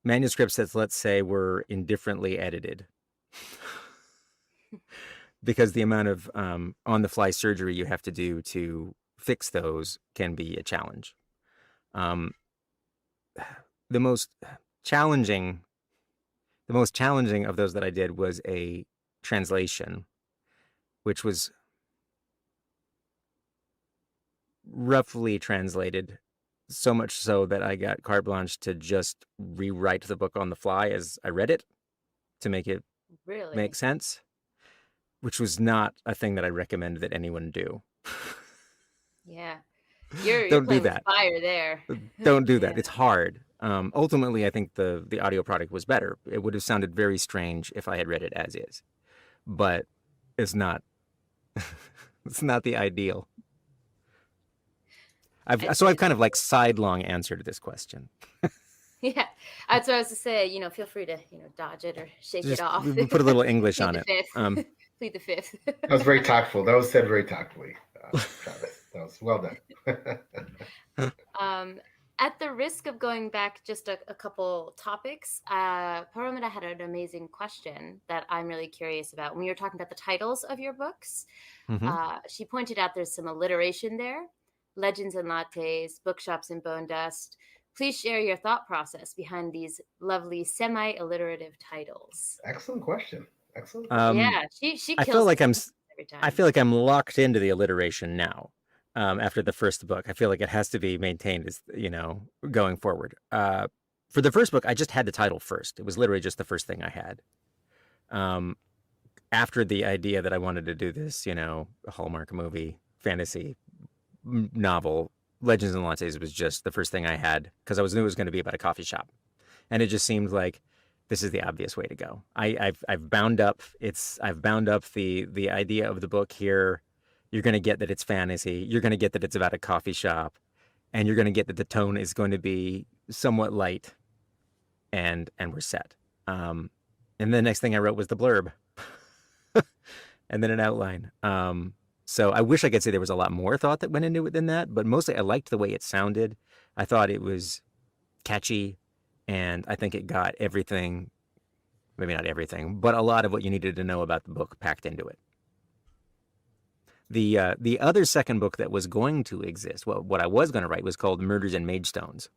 manuscripts that, let's say, were indifferently edited. Because the amount of on-the-fly surgery you have to do to fix those can be a challenge. The most challenging of those that I did was a translation, which was roughly translated, so much so that I got carte blanche to just rewrite the book on the fly as I read it to make it make sense, which was not a thing that I recommend that anyone do. Yeah. You're Don't do playing with that. fire there. Don't do that. It's hard. Ultimately, I think the audio product was better. It would have sounded very strange if I had read it as is, but it's not. It's not the ideal. I've kind of like sidelong answered this question. Yeah, that's what I was to say. Feel free to dodge it or shake Just it off. put a little English on it. Plead the fifth. That was very tactful. That was said very tactfully, Travis. That was well done. At the risk of going back just a couple topics, Paramita had an amazing question that I'm really curious about. When you were talking about the titles of your books, she pointed out there's some alliteration there. Legends and Lattes, Bookshops and Bone Dust. Please share your thought process behind these lovely semi-alliterative titles. Excellent question. Excellent. Yeah, she kills I feel like every time. I feel like I'm locked into the alliteration now. After the first book, I feel like it has to be maintained as going forward. For the first book, I just had the title first. It was literally just the first thing I had. After the idea that I wanted to do this, a Hallmark movie, fantasy novel, Legends and Lattes was just the first thing I had because I knew it was going to be about a coffee shop, and it just seemed like this is the obvious way to go. I've bound up the idea of the book here. You're going to get that it's fantasy. You're going to get that it's about a coffee shop, and you're going to get that the tone is going to be somewhat light, and we're set. And the next thing I wrote was the blurb, and then an outline. So I wish I could say there was a lot more thought that went into it than that, but mostly I liked the way it sounded. I thought it was catchy, and I think it got everything, maybe not everything, but a lot of what you needed to know about the book packed into it. The other second book that was going to exist, well, what I was going to write was called Murders and Magestones.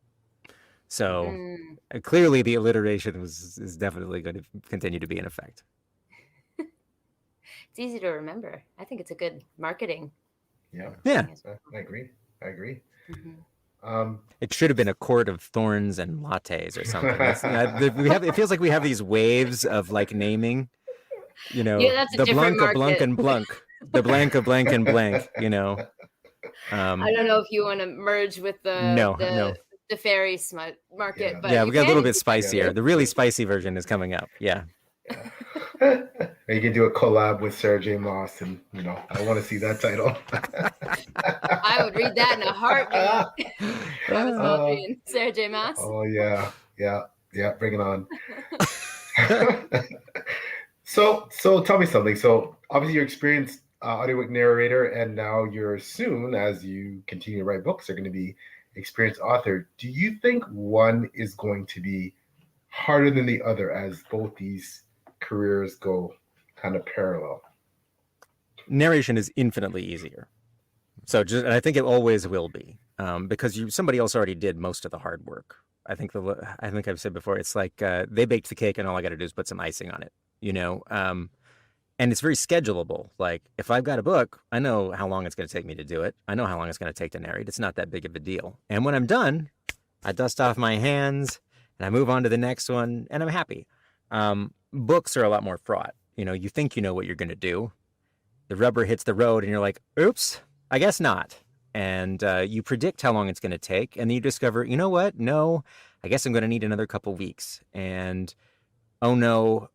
So clearly the alliteration is definitely going to continue to be in effect. It's easy to remember. I think it's a good marketing. Yeah. I agree. It should have been a Court of Thorns and Lattes or something. It feels like we have these waves of like naming. That's the blank of blank and blank, the blank of blank and blank. I don't know if you want to merge with the fairy smut market, but we got a little bit spicier. Yeah. The really spicy version is coming up. Yeah. You can do a collab with Sarah J. Maas, and I want to see that title. I would read that in a heartbeat. Baldree and Sarah J. Maas. Oh yeah, bring it on. So tell me something. So obviously you're experienced audiobook narrator, and now you're soon, as you continue to write books, are going to be experienced author. Do you think one is going to be harder than the other as both these careers go kind of parallel? Narration is infinitely easier. So I think it always will be. because somebody else already did most of the hard work. I think I've said before, it's like they baked the cake and all I got to do is put some icing on it, you know. And it's very schedulable. Like if I've got a book, I know how long it's going to take me to do it. I know how long it's going to take to narrate. It's not that big of a deal. And when I'm done, I dust off my hands and I move on to the next one, and I'm happy. Books are a lot more fraught. You know, you think you know what you're going to do. The rubber hits the road and you're like, oops, I guess not. And you predict how long it's going to take. And then you discover, you know what? No, I guess I'm going to need another couple weeks. And oh no,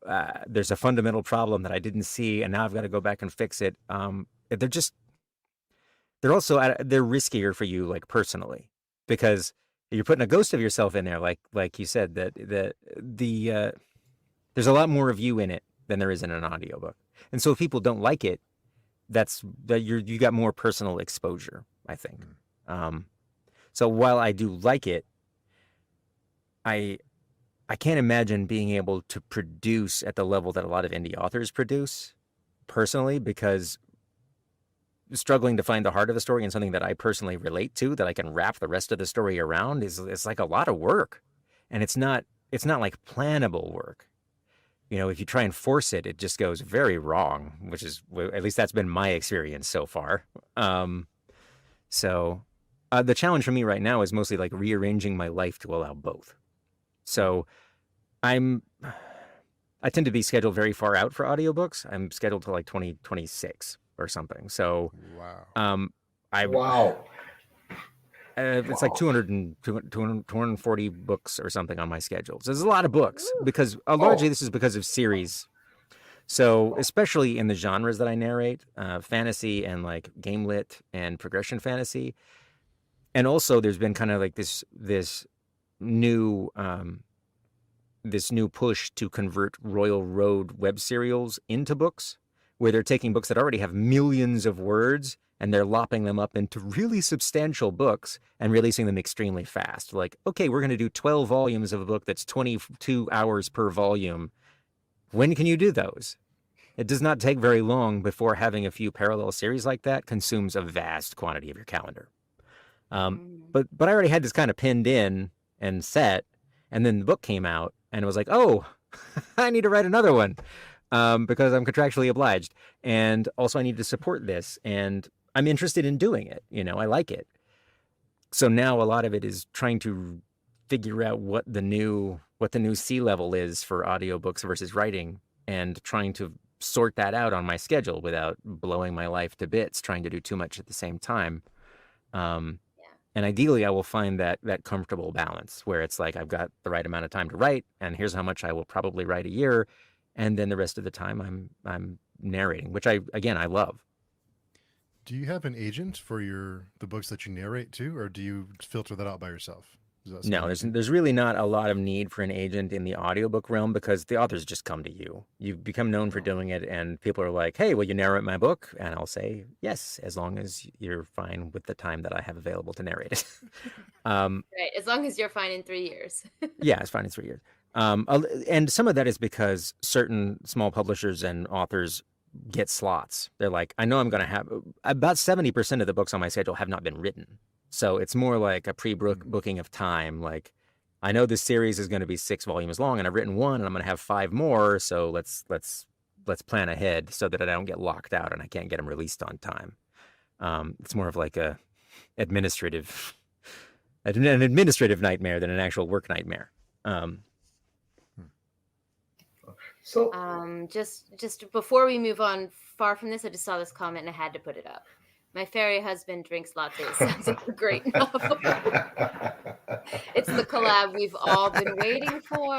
there's a fundamental problem that I didn't see. And now I've got to go back and fix it. They're riskier for you, like personally, because you're putting a ghost of yourself in there. Like you said, there's a lot more of you in it than there is in an audiobook. And so if people don't like it, you got more personal exposure, I think. So while I do like it, I can't imagine being able to produce at the level that a lot of indie authors produce personally, because struggling to find the heart of a story and something that I personally relate to, that I can wrap the rest of the story around, is like a lot of work. And it's not like plannable work. You know, if you try and force it, it just goes very wrong, which is, at least that's been my experience so far. So the challenge for me right now is mostly like rearranging my life to allow both. So I tend to be scheduled very far out for audiobooks. I'm scheduled to like 2026 or something. So wow. Wow. It's like 240 books or something on my schedule. So there's a lot of books, because largely this is because of series. So especially in the genres that I narrate, fantasy and like game lit and progression fantasy. And also there's been kind of like this new push to convert Royal Road web serials into books, where they're taking books that already have millions of words and they're lopping them up into really substantial books and releasing them extremely fast. Like, okay, we're going to do 12 volumes of a book that's 22 hours per volume. When can you do those? It does not take very long before having a few parallel series like that consumes a vast quantity of your calendar. But I already had this kind of pinned in and set, and then the book came out and it was like, oh, I need to write another one. Because I'm contractually obliged, and also I need to support this, and I'm interested in doing it. You know, I like it. So now a lot of it is trying to figure out what the new sea level is for audiobooks versus writing, and trying to sort that out on my schedule without blowing my life to bits, trying to do too much at the same time. And ideally I will find that comfortable balance where it's like, I've got the right amount of time to write, and here's how much I will probably write a year. And then the rest of the time I'm narrating, which I love. Do you have an agent for the books that you narrate to, or do you filter that out by yourself? No, there's really not a lot of need for an agent in the audiobook realm, because the authors just come to you. You've become known for doing it, and people are like, hey, will you narrate my book? And I'll say, yes, as long as you're fine with the time that I have available to narrate it. Right, as long as you're fine in 3 years. Yeah, it's fine in 3 years. And some of that is because certain small publishers and authors get slots. They're like, I know I'm going to have about 70% of the books on my schedule have not been written. So it's more like a pre-booking of time. Like, I know this series is going to be 6 volumes long, and I've written 1, and I'm going to have 5 more. So let's plan ahead so that I don't get locked out and I can't get them released on time. It's more of like an administrative nightmare than an actual work nightmare. So just before we move on far from this, I just saw this comment and I had to put it up. My fairy husband drinks lattes. Sounds like a great novel. It's the collab we've all been waiting for.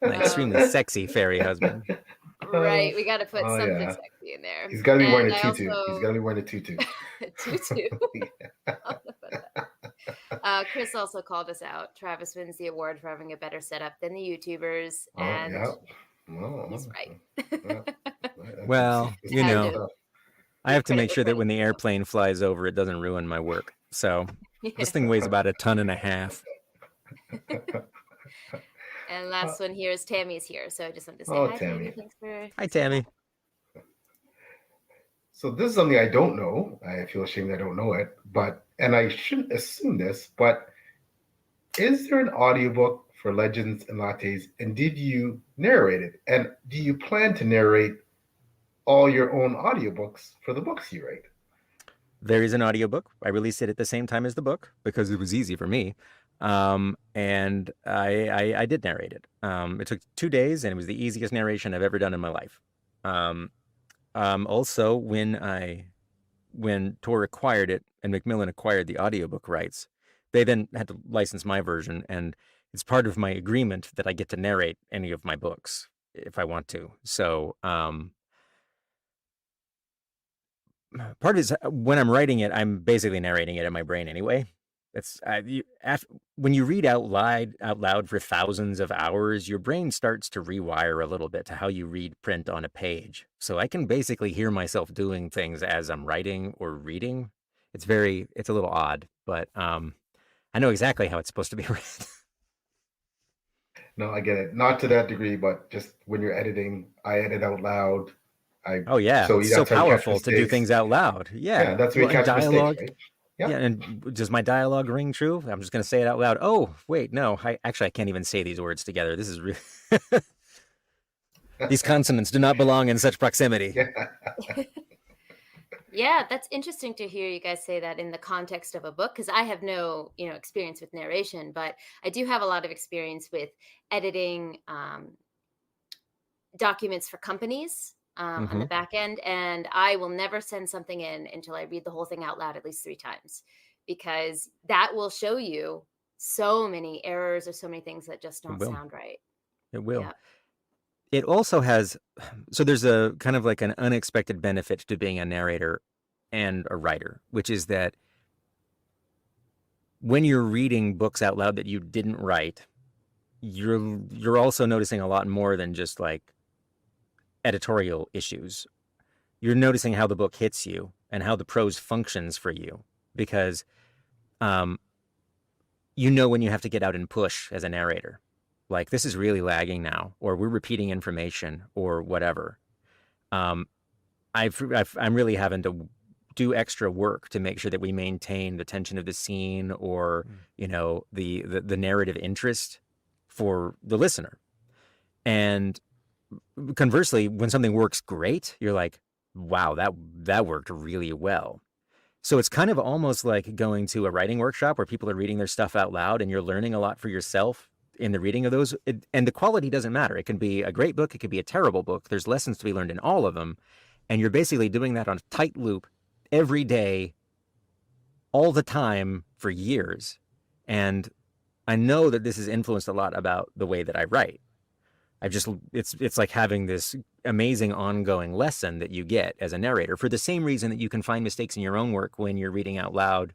My extremely sexy fairy husband. Right, we got to put something sexy in there. He's got to be wearing a tutu. He's got to be wearing a tutu. Tutu. Chris also called us out. Travis wins the award for having a better setup than the YouTubers, and he's right. Well, you know, I have to make sure that when the airplane flies over, it doesn't ruin my work. So this thing weighs about 1.5 tons. And last one here is Tammy's here, so I just wanted to say hi, Tammy. Thanks for hi, Tammy. So this is something I don't know. I feel ashamed I don't know it, and I shouldn't assume this, but is there an audiobook for Legends and Lattes, and did you narrate it? And do you plan to narrate all your own audiobooks for the books you write? There is an audiobook. I released it at the same time as the book because it was easy for me. And I did narrate it. It took 2 days, and it was the easiest narration I've ever done in my life. Also, when Tor acquired it and Macmillan acquired the audiobook rights, they then had to license my version, and it's part of my agreement that I get to narrate any of my books if I want to. So part of it is when I'm writing it, I'm basically narrating it in my brain anyway. It's when you read out loud for thousands of hours, your brain starts to rewire a little bit to how you read print on a page. So I can basically hear myself doing things as I'm writing or reading. It's a little odd, but I know exactly how it's supposed to be read. No, I get it. Not to that degree, but just when you're editing, I edit out loud. Oh yeah, So it's so that's how you catch powerful to do mistakes. things out loud. Yeah, That's where you and catch mistakes, dialogue. right? Yeah, and does my dialogue ring true? I'm just going to say it out loud. Oh, wait, no. I can't even say these words together. This is really... These consonants do not belong in such proximity. Yeah, that's interesting to hear you guys say that in the context of a book, because I have no, experience with narration, but I do have a lot of experience with editing documents for companies on the back end, and I will never send something in until I read the whole thing out loud at least 3 times, because that will show you so many errors or so many things that just don't sound right. It will. Yeah. It also has, so there's a kind of like an unexpected benefit to being a narrator and a writer, which is that when you're reading books out loud that you didn't write, you're also noticing a lot more than just like editorial issues. You're noticing how the book hits you and how the prose functions for you, because you know when you have to get out and push as a narrator. Like, this is really lagging now, or we're repeating information, or whatever. I'm really having to do extra work to make sure that we maintain the tension of the scene, or the narrative interest for the listener. And conversely, when something works great, you're like, wow, that worked really well. So it's kind of almost like going to a writing workshop where people are reading their stuff out loud, and you're learning a lot for yourself in the reading of those. And the quality doesn't matter. It can be a great book. It could be a terrible book. There's lessons to be learned in all of them. And you're basically doing that on a tight loop every day, all the time, for years. And I know that this has influenced a lot about the way that I write. It's like having this amazing ongoing lesson that you get as a narrator, for the same reason that you can find mistakes in your own work when you're reading out loud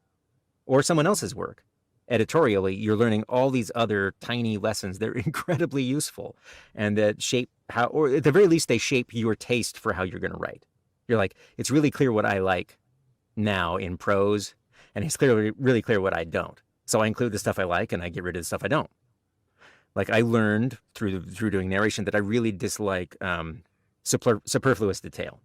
or someone else's work. Editorially, you're learning all these other tiny lessons that are incredibly useful, and that shape how, or at the very least, they shape your taste for how you're going to write. You're like, it's really clear what I like now in prose, and it's really clear what I don't. So I include the stuff I like, and I get rid of the stuff I don't. Like, I learned through doing narration that I really dislike superfluous detail.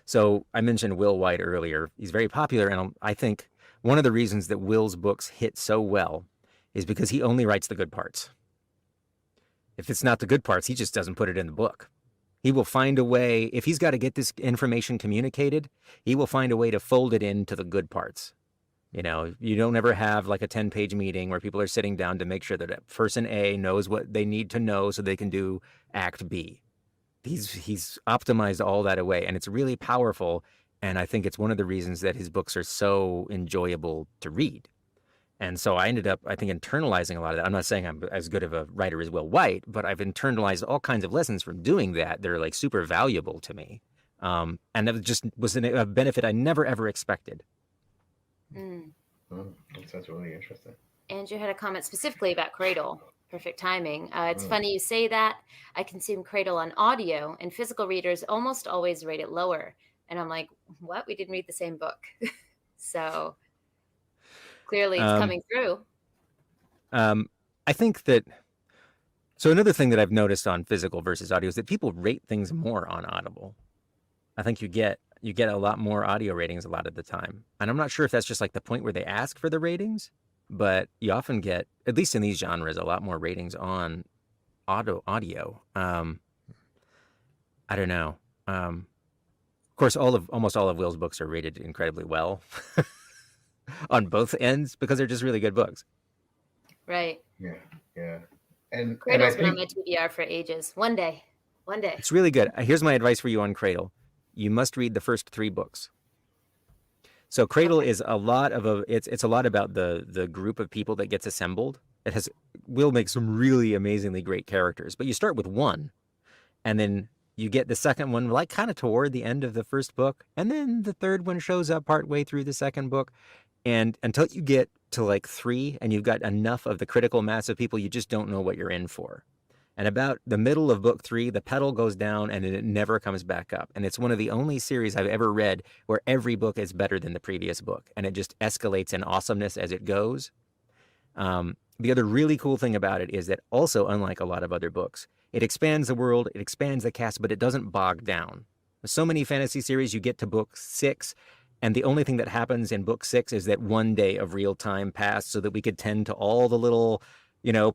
So I mentioned Will White earlier. He's very popular, and I think one of the reasons that Will's books hit so well is because he only writes the good parts. If it's not the good parts, he just doesn't put it in the book. He will find a way, if he's got to get this information communicated, he will find a way to fold it into the good parts. You don't ever have like a 10-page meeting where people are sitting down to make sure that person A knows what they need to know so they can do act B. He's optimized all that away, and it's really powerful. And I think it's one of the reasons that his books are so enjoyable to read. And so I ended up, I think, internalizing a lot of that. I'm not saying I'm as good of a writer as Will White, but I've internalized all kinds of lessons from doing that. They're like super valuable to me. And that just was a benefit I never, ever expected. That's really interesting. Andrew had a comment specifically about Cradle. Perfect timing. It's funny you say that. I consume Cradle on audio, and physical readers almost always rate it lower. And I'm like, what? We didn't read the same book. So clearly it's coming through. I think that, so another thing that I've noticed on physical versus audio is that people rate things more on Audible. I think you get you get a lot more audio ratings a lot of the time. And I'm not sure if that's just like the point where they ask for the ratings, but you often get, at least in these genres, a lot more ratings on audio. I don't know. Of course, almost all of Will's books are rated incredibly well on both ends because they're just really good books. Right. Yeah, yeah. And I Cradle's been on think my TBR for ages. One day. It's really good. Here's my advice for you on Cradle. You must read the first 3 books. So Cradle is a lot of it's a lot about the group of people that gets assembled. Will make some really amazingly great characters, but you start with 1, and then you get the second one like kind of toward the end of the first book, and then the third one shows up partway through the second book, and until you get to like 3 and you've got enough of the critical mass of people, you just don't know what you're in for. And about the middle of book 3, the pedal goes down and it never comes back up. And it's one of the only series I've ever read where every book is better than the previous book. And it just escalates in awesomeness as it goes. The other really cool thing about it is that also, unlike a lot of other books, it expands the world, it expands the cast, but it doesn't bog down. So many fantasy series, you get to book 6, and the only thing that happens in book 6 is that one day of real time passed so that we could tend to all the little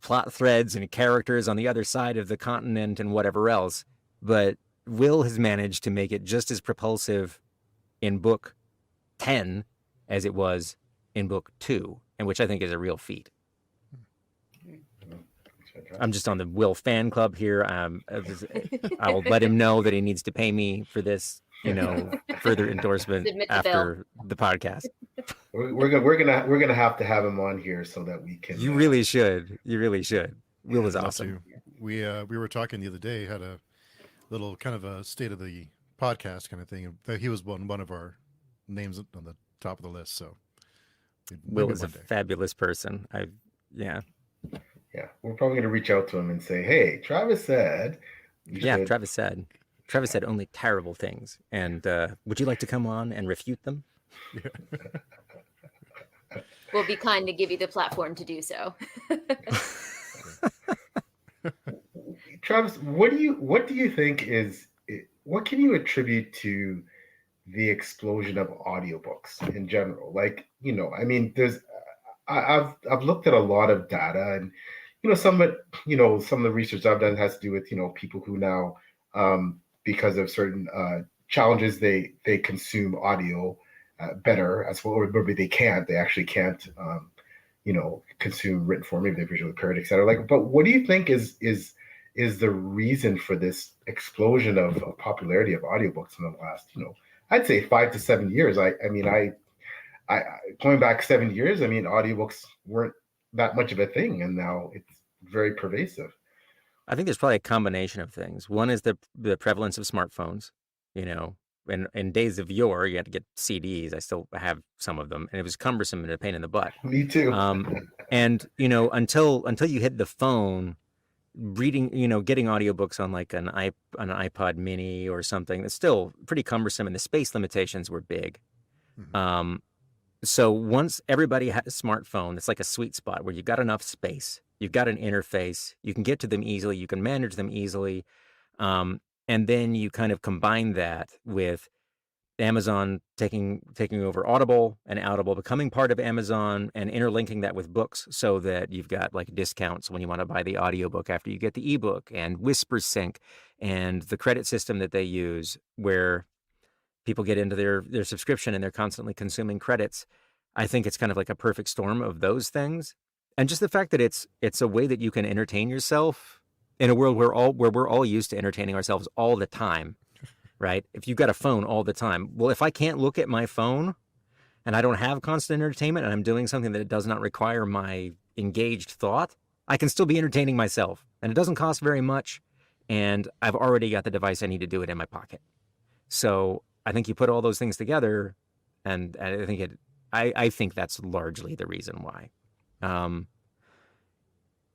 plot threads and characters on the other side of the continent and whatever else. But Will has managed to make it just as propulsive in book 10 as it was in book 2, and which I think is a real feat. I'm just on the Will fan club here. I'll let him know that he needs to pay me for this, further endorsement after the podcast. We're gonna have to have him on here so that we can. You really should. Will is awesome. We were talking the other day, had a little kind of a state of the podcast kind of thing. He was one of our names on the top of the list. So Will is a fabulous person. Yeah, we're probably going to reach out to him and say, "Hey, Travis said." Travis said only terrible things, and would you like to come on and refute them? We'll be kind to give you the platform to do so. Travis, what do you think what can you attribute to the explosion of audiobooks in general? Like, I mean, I've looked at a lot of data, and some of the research I've done has to do with people who now because of certain challenges they consume audio better as well, or maybe they actually can't consume written form, maybe they're visually impaired, etc. But what do you think is the reason for this explosion of popularity of audiobooks in the last I'd say 5 to 7 years? I mean going back 7 years, I mean, audiobooks weren't that much of a thing, and now it's very pervasive. I think there's probably a combination of things. One is the prevalence of smartphones. In days of yore, you had to get CDs. I still have some of them, and it was cumbersome and a pain in the butt. Me too. And until you hit the phone, reading, getting audiobooks on like an iPod Mini or something, that's still pretty cumbersome, and the space limitations were big. Mm-hmm. So once everybody had a smartphone, it's like a sweet spot where you've got enough space, you've got an interface, you can get to them easily, you can manage them easily. And then you kind of combine that with Amazon taking over Audible, and Audible becoming part of Amazon, and interlinking that with books so that you've got like discounts when you want to buy the audiobook after you get the ebook, and Whisper Sync, and the credit system that they use where people get into their subscription and they're constantly consuming credits. I think it's kind of like a perfect storm of those things. And just the fact that it's a way that you can entertain yourself in a world where we're all used to entertaining ourselves all the time, right? If you've got a phone all the time, well, if I can't look at my phone and I don't have constant entertainment and I'm doing something that does not require my engaged thought, I can still be entertaining myself, and it doesn't cost very much. And I've already got the device I need to do it in my pocket. So I think you put all those things together, and I think that's largely the reason why.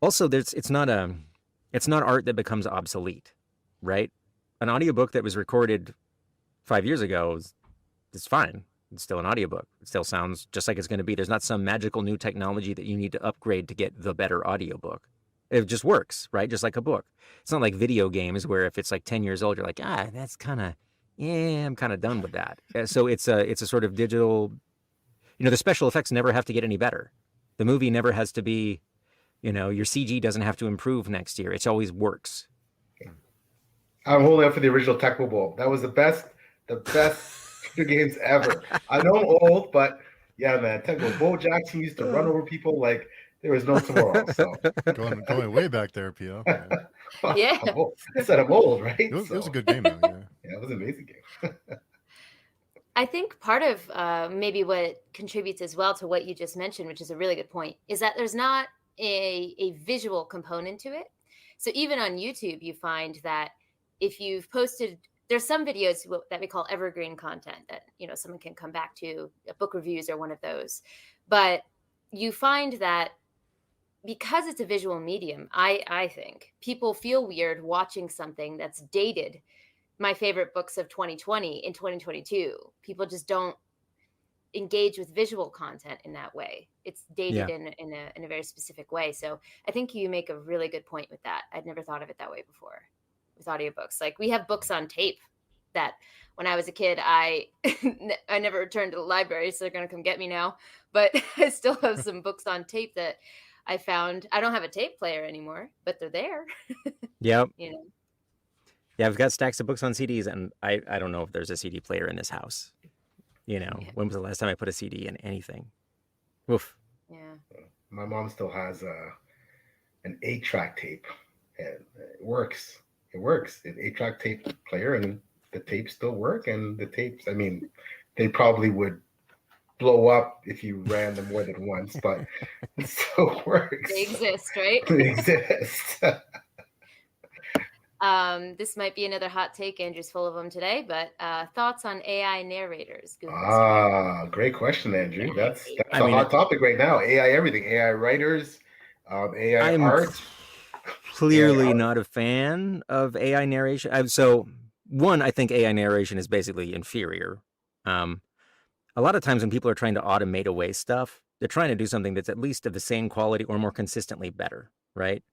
Also, it's not art that becomes obsolete, right? An audiobook that was recorded 5 years ago is fine. It's still an audiobook. It still sounds just like it's going to be. There's not some magical new technology that you need to upgrade to get the better audiobook. It just works, right? Just like a book. It's not like video games where if it's like 10 years old, you're like, that's kind of yeah, I'm kind of done with that. So it's a sort of digital, the special effects never have to get any better. The movie never has to be, your CG doesn't have to improve next year. It always works. I'm holding up for the original Tecmo Bowl. That was the best video games ever. I know I'm old, but yeah, man, Tecmo Bowl Jackson used to run over people like there was no tomorrow. So going way back there, P.O. Yeah. Yeah. I said I'm old, right? It was a good game, though. Yeah. Yeah, it was an amazing game. I think part of maybe what contributes as well to what you just mentioned, which is a really good point, is that there's not a visual component to it. So even on YouTube, you find that if you've posted, there's some videos that we call evergreen content that, someone can come back to. Book reviews are one of those. But you find that because it's a visual medium, I think people feel weird watching something that's dated. My favorite books of 2020 in 2022, people just don't engage with visual content in that way. It's dated in a very specific way. So I think you make a really good point with that. I'd never thought of it that way before with audiobooks. Like we have books on tape that when I was a kid, I never returned to the library, so they're going to come get me now. But I still have some books on tape that I found. I don't have a tape player anymore, but they're there. Yep. Yeah, I've got stacks of books on CDs, and I don't know if there's a CD player in this house. When was the last time I put a CD in anything? Oof. Yeah. My mom still has an 8-track tape, and it works. It works. An 8-track tape player, and the tapes still work. And the tapes, I mean, they probably would blow up if you ran them more than once, but it still works. They exist, right? They exist. This might be another hot take. Andrew's full of them today, but thoughts on AI narrators? Great question, Andrew. That's a hot topic right now. AI everything. AI writers, AI art. Clearly not a fan of AI narration. So one, I think AI narration is basically inferior. A lot of times when people are trying to automate away stuff, they're trying to do something that's at least of the same quality or more consistently better, right?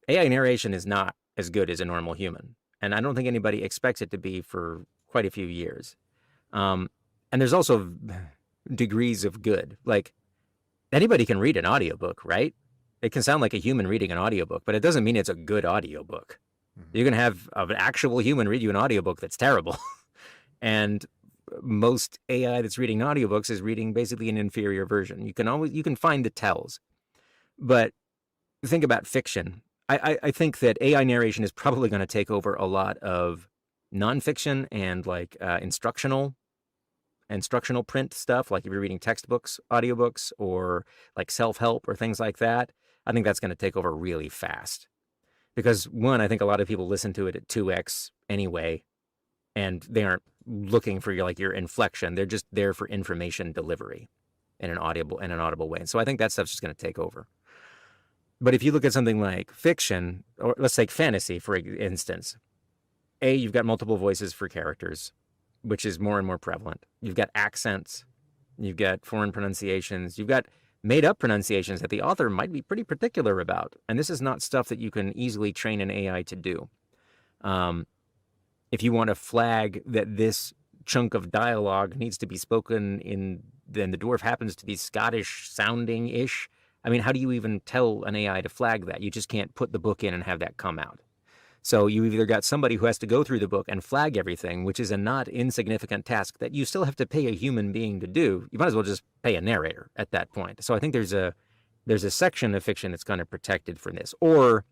AI narration is not as good as a normal human. And I don't think anybody expects it to be for quite a few years. And there's also degrees of good. Like anybody can read an audiobook, right? It can sound like a human reading an audiobook, but it doesn't mean it's a good audiobook. You can have an actual human read you an audiobook that's terrible. And most AI that's reading audiobooks is reading basically an inferior version. You can find the tells. But think about fiction. I think that AI narration is probably going to take over a lot of nonfiction and like instructional print stuff. Like if you're reading textbooks, audiobooks, or like self-help or things like that, I think that's going to take over really fast. Because one, I think a lot of people listen to it at 2x anyway, and they aren't looking for your inflection. They're just there for information delivery in an audible way. And so I think that stuff's just going to take over. But if you look at something like fiction, or let's take fantasy, for instance, you've got multiple voices for characters, which is more and more prevalent. You've got accents, you've got foreign pronunciations, you've got made-up pronunciations that the author might be pretty particular about. And this is not stuff that you can easily train an AI to do. If you want to flag that this chunk of dialogue needs to be spoken then the dwarf happens to be Scottish-sounding-ish, I mean, how do you even tell an AI to flag that? You just can't put the book in and have that come out. So you either got somebody who has to go through the book and flag everything, which is a not insignificant task that you still have to pay a human being to do. You might as well just pay a narrator at that point. So I think there's a section of fiction that's kind of protected from this, or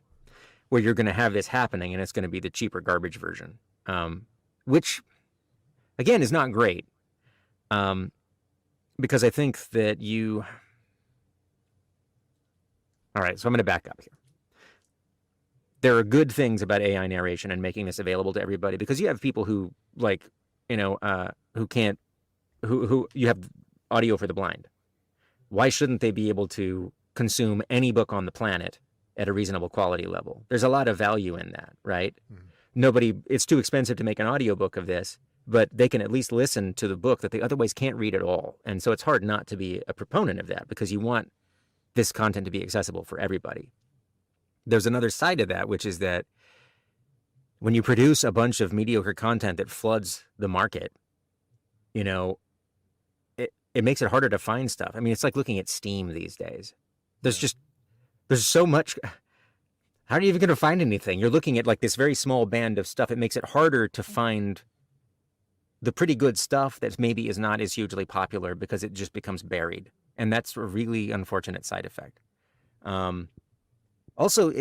where you're going to have this happening and it's going to be the cheaper garbage version, which again is not great, because I think that all right, so I'm going to back up here. There are good things about AI narration and making this available to everybody, because you have people who who you have audio for the blind. Why shouldn't they be able to consume any book on the planet at a reasonable quality level? There's a lot of value in that, right? It's too expensive to make an audiobook of this, but they can at least listen to the book that they otherwise can't read at all. And so it's hard not to be a proponent of that, because you want this content to be accessible for everybody. There's another side of that, which is that when you produce a bunch of mediocre content that floods the market, you know, it makes it harder to find stuff. I mean, it's like looking at Steam these days. There's so much. How are you even going to find anything? You're looking at like this very small band of stuff. It makes it harder to find the pretty good stuff that maybe is not as hugely popular because it just becomes buried. And that's a really unfortunate side effect. Also,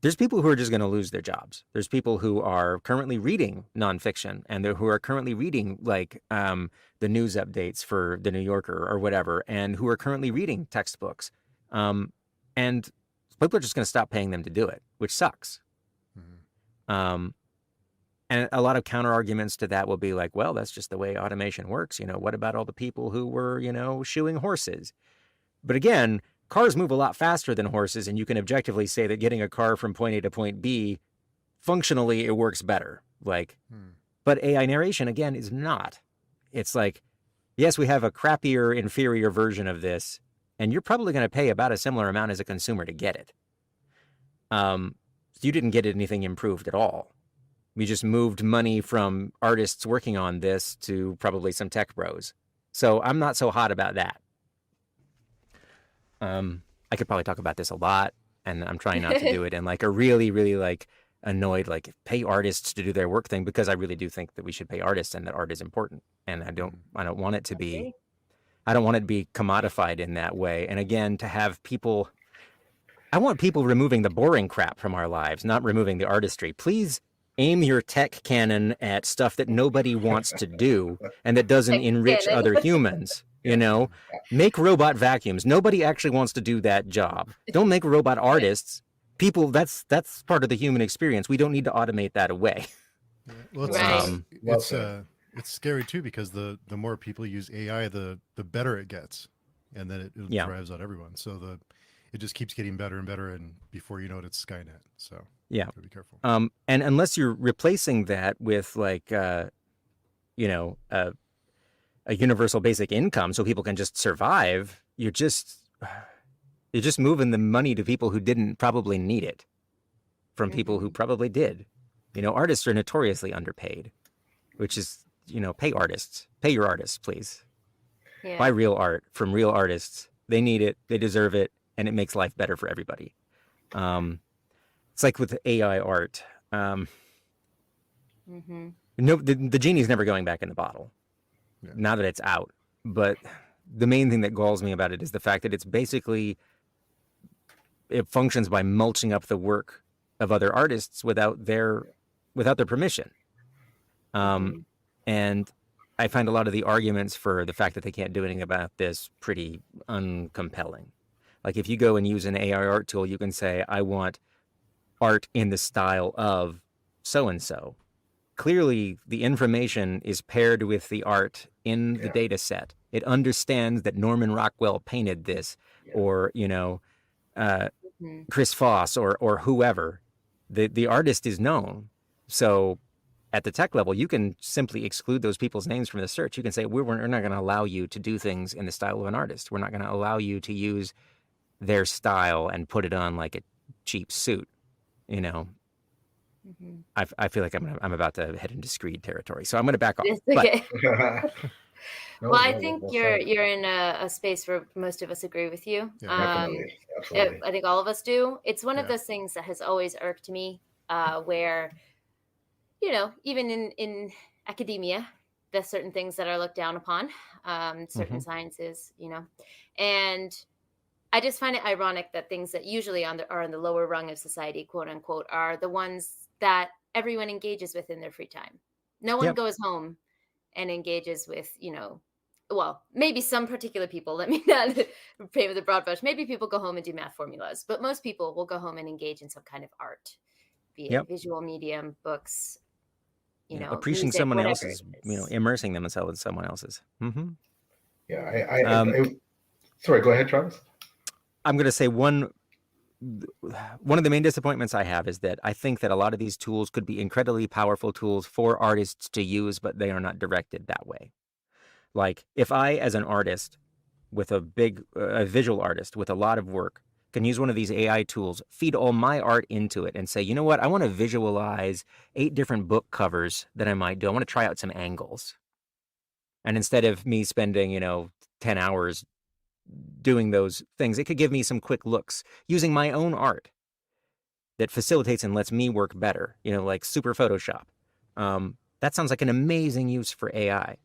there's people who are just going to lose their jobs. There's people who are currently reading nonfiction and who are currently reading like the news updates for the New Yorker or whatever, and who are currently reading textbooks. And people are just going to stop paying them to do it, which sucks. And a lot of counter arguments to that will be like, well, that's just the way automation works. You know, what about all the people who were, you know, shoeing horses? But again, cars move a lot faster than horses, and you can objectively say that getting a car from point A to point B, functionally, it works better. Like, but AI narration, again, is not. It's like, yes, we have a crappier, inferior version of this, and you're probably going to pay about a similar amount as a consumer to get it. You didn't get anything improved at all. We just moved money from artists working on this to probably some tech bros. So I'm not so hot about that. I could probably talk about this a lot, and I'm trying not to do it in like a really, really like annoyed, like pay artists to do their work thing, because I really do think that we should pay artists and that art is important. And I don't want it to be, I don't want it to be commodified in that way. And again, to have people, I want people removing the boring crap from our lives, not removing the artistry. Please aim your tech cannon at stuff that nobody wants to do and that doesn't enrich other humans. You know, make robot vacuums. Nobody actually wants to do that job. Don't make robot artists. People, that's part of the human experience. We don't need to automate that away. Well, it's scary too, because the more people use AI, the better it gets, and then it drives out everyone. So it just keeps getting better and better, and before you know it, it's Skynet. So yeah, be careful. And unless you're replacing that with like, you know, a universal basic income so people can just survive, you're just moving the money to people who didn't probably need it from people who probably did. You know, artists are notoriously underpaid, which is, you know, pay artists. Pay your artists, please. Yeah. Buy real art from real artists. They need it. They deserve it. And it makes life better for everybody. It's like with AI art. No, the genie's never going back in the bottle. Yeah. Now that it's out. But the main thing that galls me about it is the fact that it's basically, it functions by mulching up the work of other artists without their permission. And I find a lot of the arguments for the fact that they can't do anything about this pretty uncompelling. Like if you go and use an AI art tool, you can say, I want art in the style of so-and-so. Clearly, the information is paired with the art in the data set. It understands that Norman Rockwell painted this, or, you know, Chris Foss or whoever. The artist is known. So at the tech level, you can simply exclude those people's names from the search. You can say, we're not going to allow you to do things in the style of an artist. We're not going to allow you to use their style and put it on like a cheap suit, you know. I feel like I'm about to head into Screed territory, so I'm going to back off. Okay. Well, I think you're in a space where most of us agree with you. Absolutely. I think all of us do. It's one of those things that has always irked me, where, you know, even in academia, there's certain things that are looked down upon, certain sciences, you know, and I just find it ironic that things that usually are on the lower rung of society, quote unquote, are the ones that everyone engages with in their free time. No one goes home and engages with, you know, well, maybe some particular people, let me not paint with a broad brush. Maybe people go home and do math formulas, but most people will go home and engage in some kind of art, be it visual medium, books, you know, appreciating music, someone whatever else's, you know, immersing themselves in someone else's. Yeah, I sorry, go ahead, Travis. I'm going to say one of the main disappointments I have is that I think that a lot of these tools could be incredibly powerful tools for artists to use, but they are not directed that way. Like if I, as an artist with a visual artist with a lot of work, can use one of these AI tools, feed all my art into it and say, you know what, I want to visualize 8 different book covers that I might do. I want to try out some angles. And instead of me spending, 10 hours doing those things, it could give me some quick looks using my own art that facilitates and lets me work better, like super Photoshop. That sounds like an amazing use for AI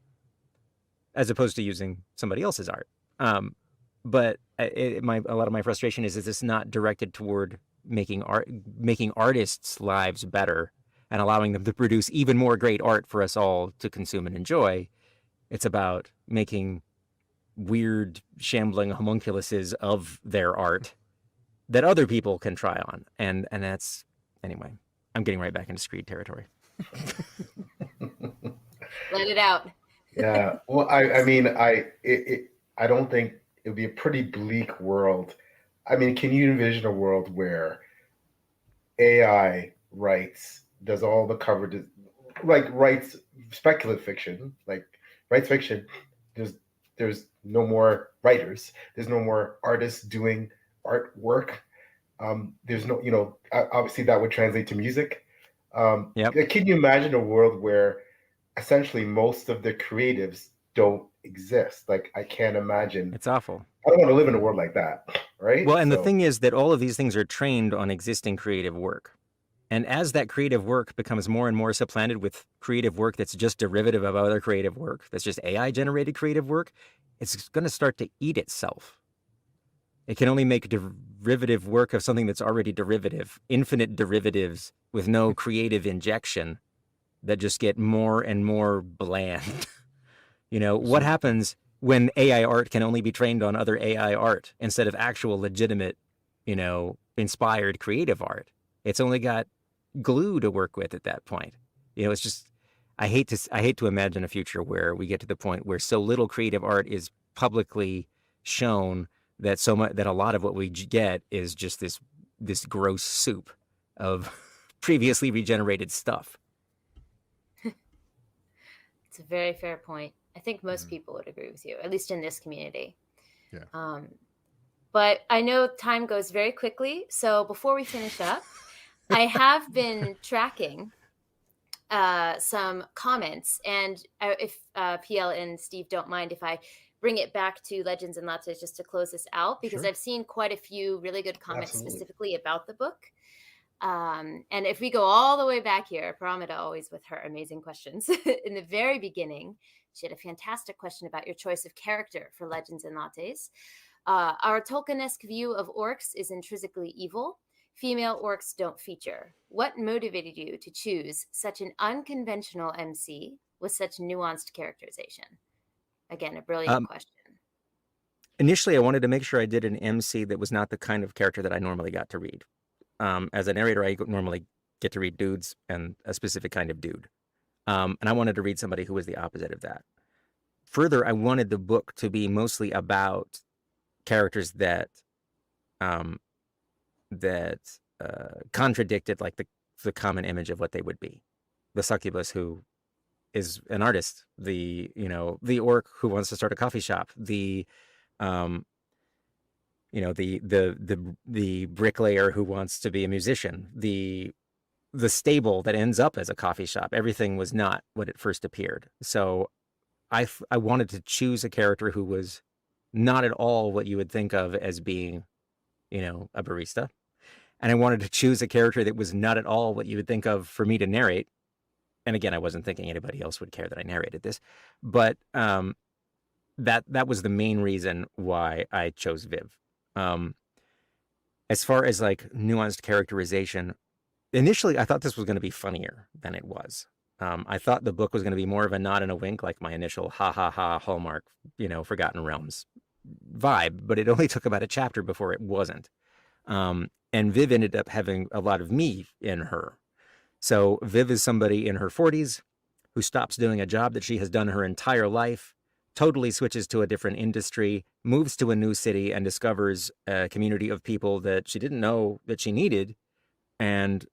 as opposed to using somebody else's art. But a lot of my frustration is this not directed toward making artists' lives better and allowing them to produce even more great art for us all to consume and enjoy. It's about making weird, shambling homunculuses of their art that other people can try on. And that's, anyway, I'm getting right back into Screed territory. Let it out. Yeah. Well, I mean, I don't think it would be a pretty bleak world. I mean, can you envision a world where AI does all the coverage, like writes speculative fiction, like writes fiction? There's no more writers. There's no more artists doing artwork. There's no, obviously that would translate to music. Yep. Can you imagine a world where essentially most of the creatives don't exist? Like, I can't imagine. It's awful. I don't want to live in a world like that, right? Well, and the thing is that all of these things are trained on existing creative work. And as that creative work becomes more and more supplanted with creative work that's just derivative of other creative work, that's just AI-generated creative work, it's going to start to eat itself. It can only make derivative work of something that's already derivative, infinite derivatives with no creative injection that just get more and more bland. What happens when AI art can only be trained on other AI art instead of actual legitimate, inspired creative art? It's only got glue to work with at that point. It's just, I hate to imagine a future where we get to the point where so little creative art is publicly shown that that a lot of what we get is just this gross soup of previously regenerated stuff. It's a very fair point. I think most people would agree with you, at least in this community. Yeah. But I know time goes very quickly. So before we finish up, I have been tracking some comments. And if PL and Steve don't mind if I bring it back to Legends and Lattes just to close this out, because Sure. I've seen quite a few really good comments Absolutely. specifically about the book. And if we go all the way back here, Paramita always with her amazing questions. In the very beginning, she had a fantastic question about your choice of character for Legends and Lattes. Our Tolkien-esque view of orcs is intrinsically evil. Female orcs don't feature. What motivated you to choose such an unconventional MC with such nuanced characterization? Again, a brilliant question. Initially, I wanted to make sure I did an MC that was not the kind of character that I normally got to read. As a narrator, I normally get to read dudes and a specific kind of dude. And I wanted to read somebody who was the opposite of that. Further, I wanted the book to be mostly about characters that contradicted like the common image of what they would be. The succubus who is an artist, the orc who wants to start a coffee shop, the bricklayer who wants to be a musician, the stable that ends up as a coffee shop. Everything was not what it first appeared. So I wanted to choose a character who was not at all what you would think of as being, a barista. And I wanted to choose a character that was not at all what you would think of for me to narrate. And again, I wasn't thinking anybody else would care that I narrated this, but that was the main reason why I chose Viv. As far as like nuanced characterization, initially I thought this was going to be funnier than it was. I thought the book was going to be more of a nod and a wink, like my initial ha ha ha Hallmark, Forgotten Realms vibe, but it only took about a chapter before it wasn't. And Viv ended up having a lot of me in her. So Viv is somebody in her 40s who stops doing a job that she has done her entire life, totally switches to a different industry, moves to a new city, and discovers a community of people that she didn't know that she needed, and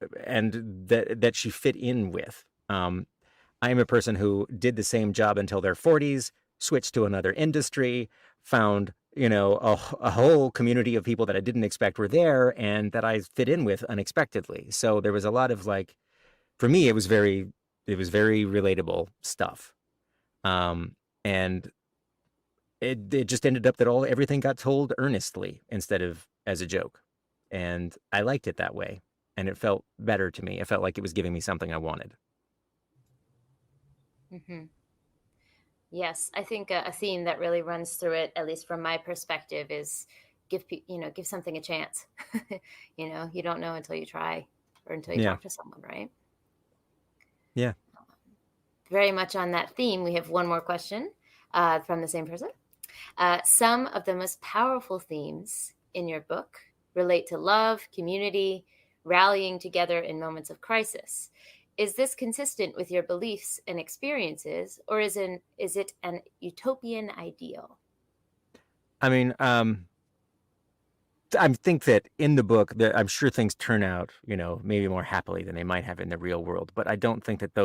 that she fit in with. I am a person who did the same job until their 40s, switched to another industry, found a whole community of people that I didn't expect were there and that I fit in with unexpectedly. So there was a lot of like, for me, it was very relatable stuff. Um, and it just ended up that everything got told earnestly instead of as a joke. And I liked it that way. And it felt better to me. It felt like it was giving me something I wanted. Hmm. Yes, I think a theme that really runs through it, at least from my perspective, is give something a chance. You don't know until you try or until you Yeah. talk to someone, right? Yeah. Very much on that theme, we have one more question from the same person. Some of the most powerful themes in your book relate to love, community, rallying together in moments of crisis. Is this consistent with your beliefs and experiences, or is it an utopian ideal? I mean, I think that in the book that I'm sure things turn out, maybe more happily than they might have in the real world, but I don't think that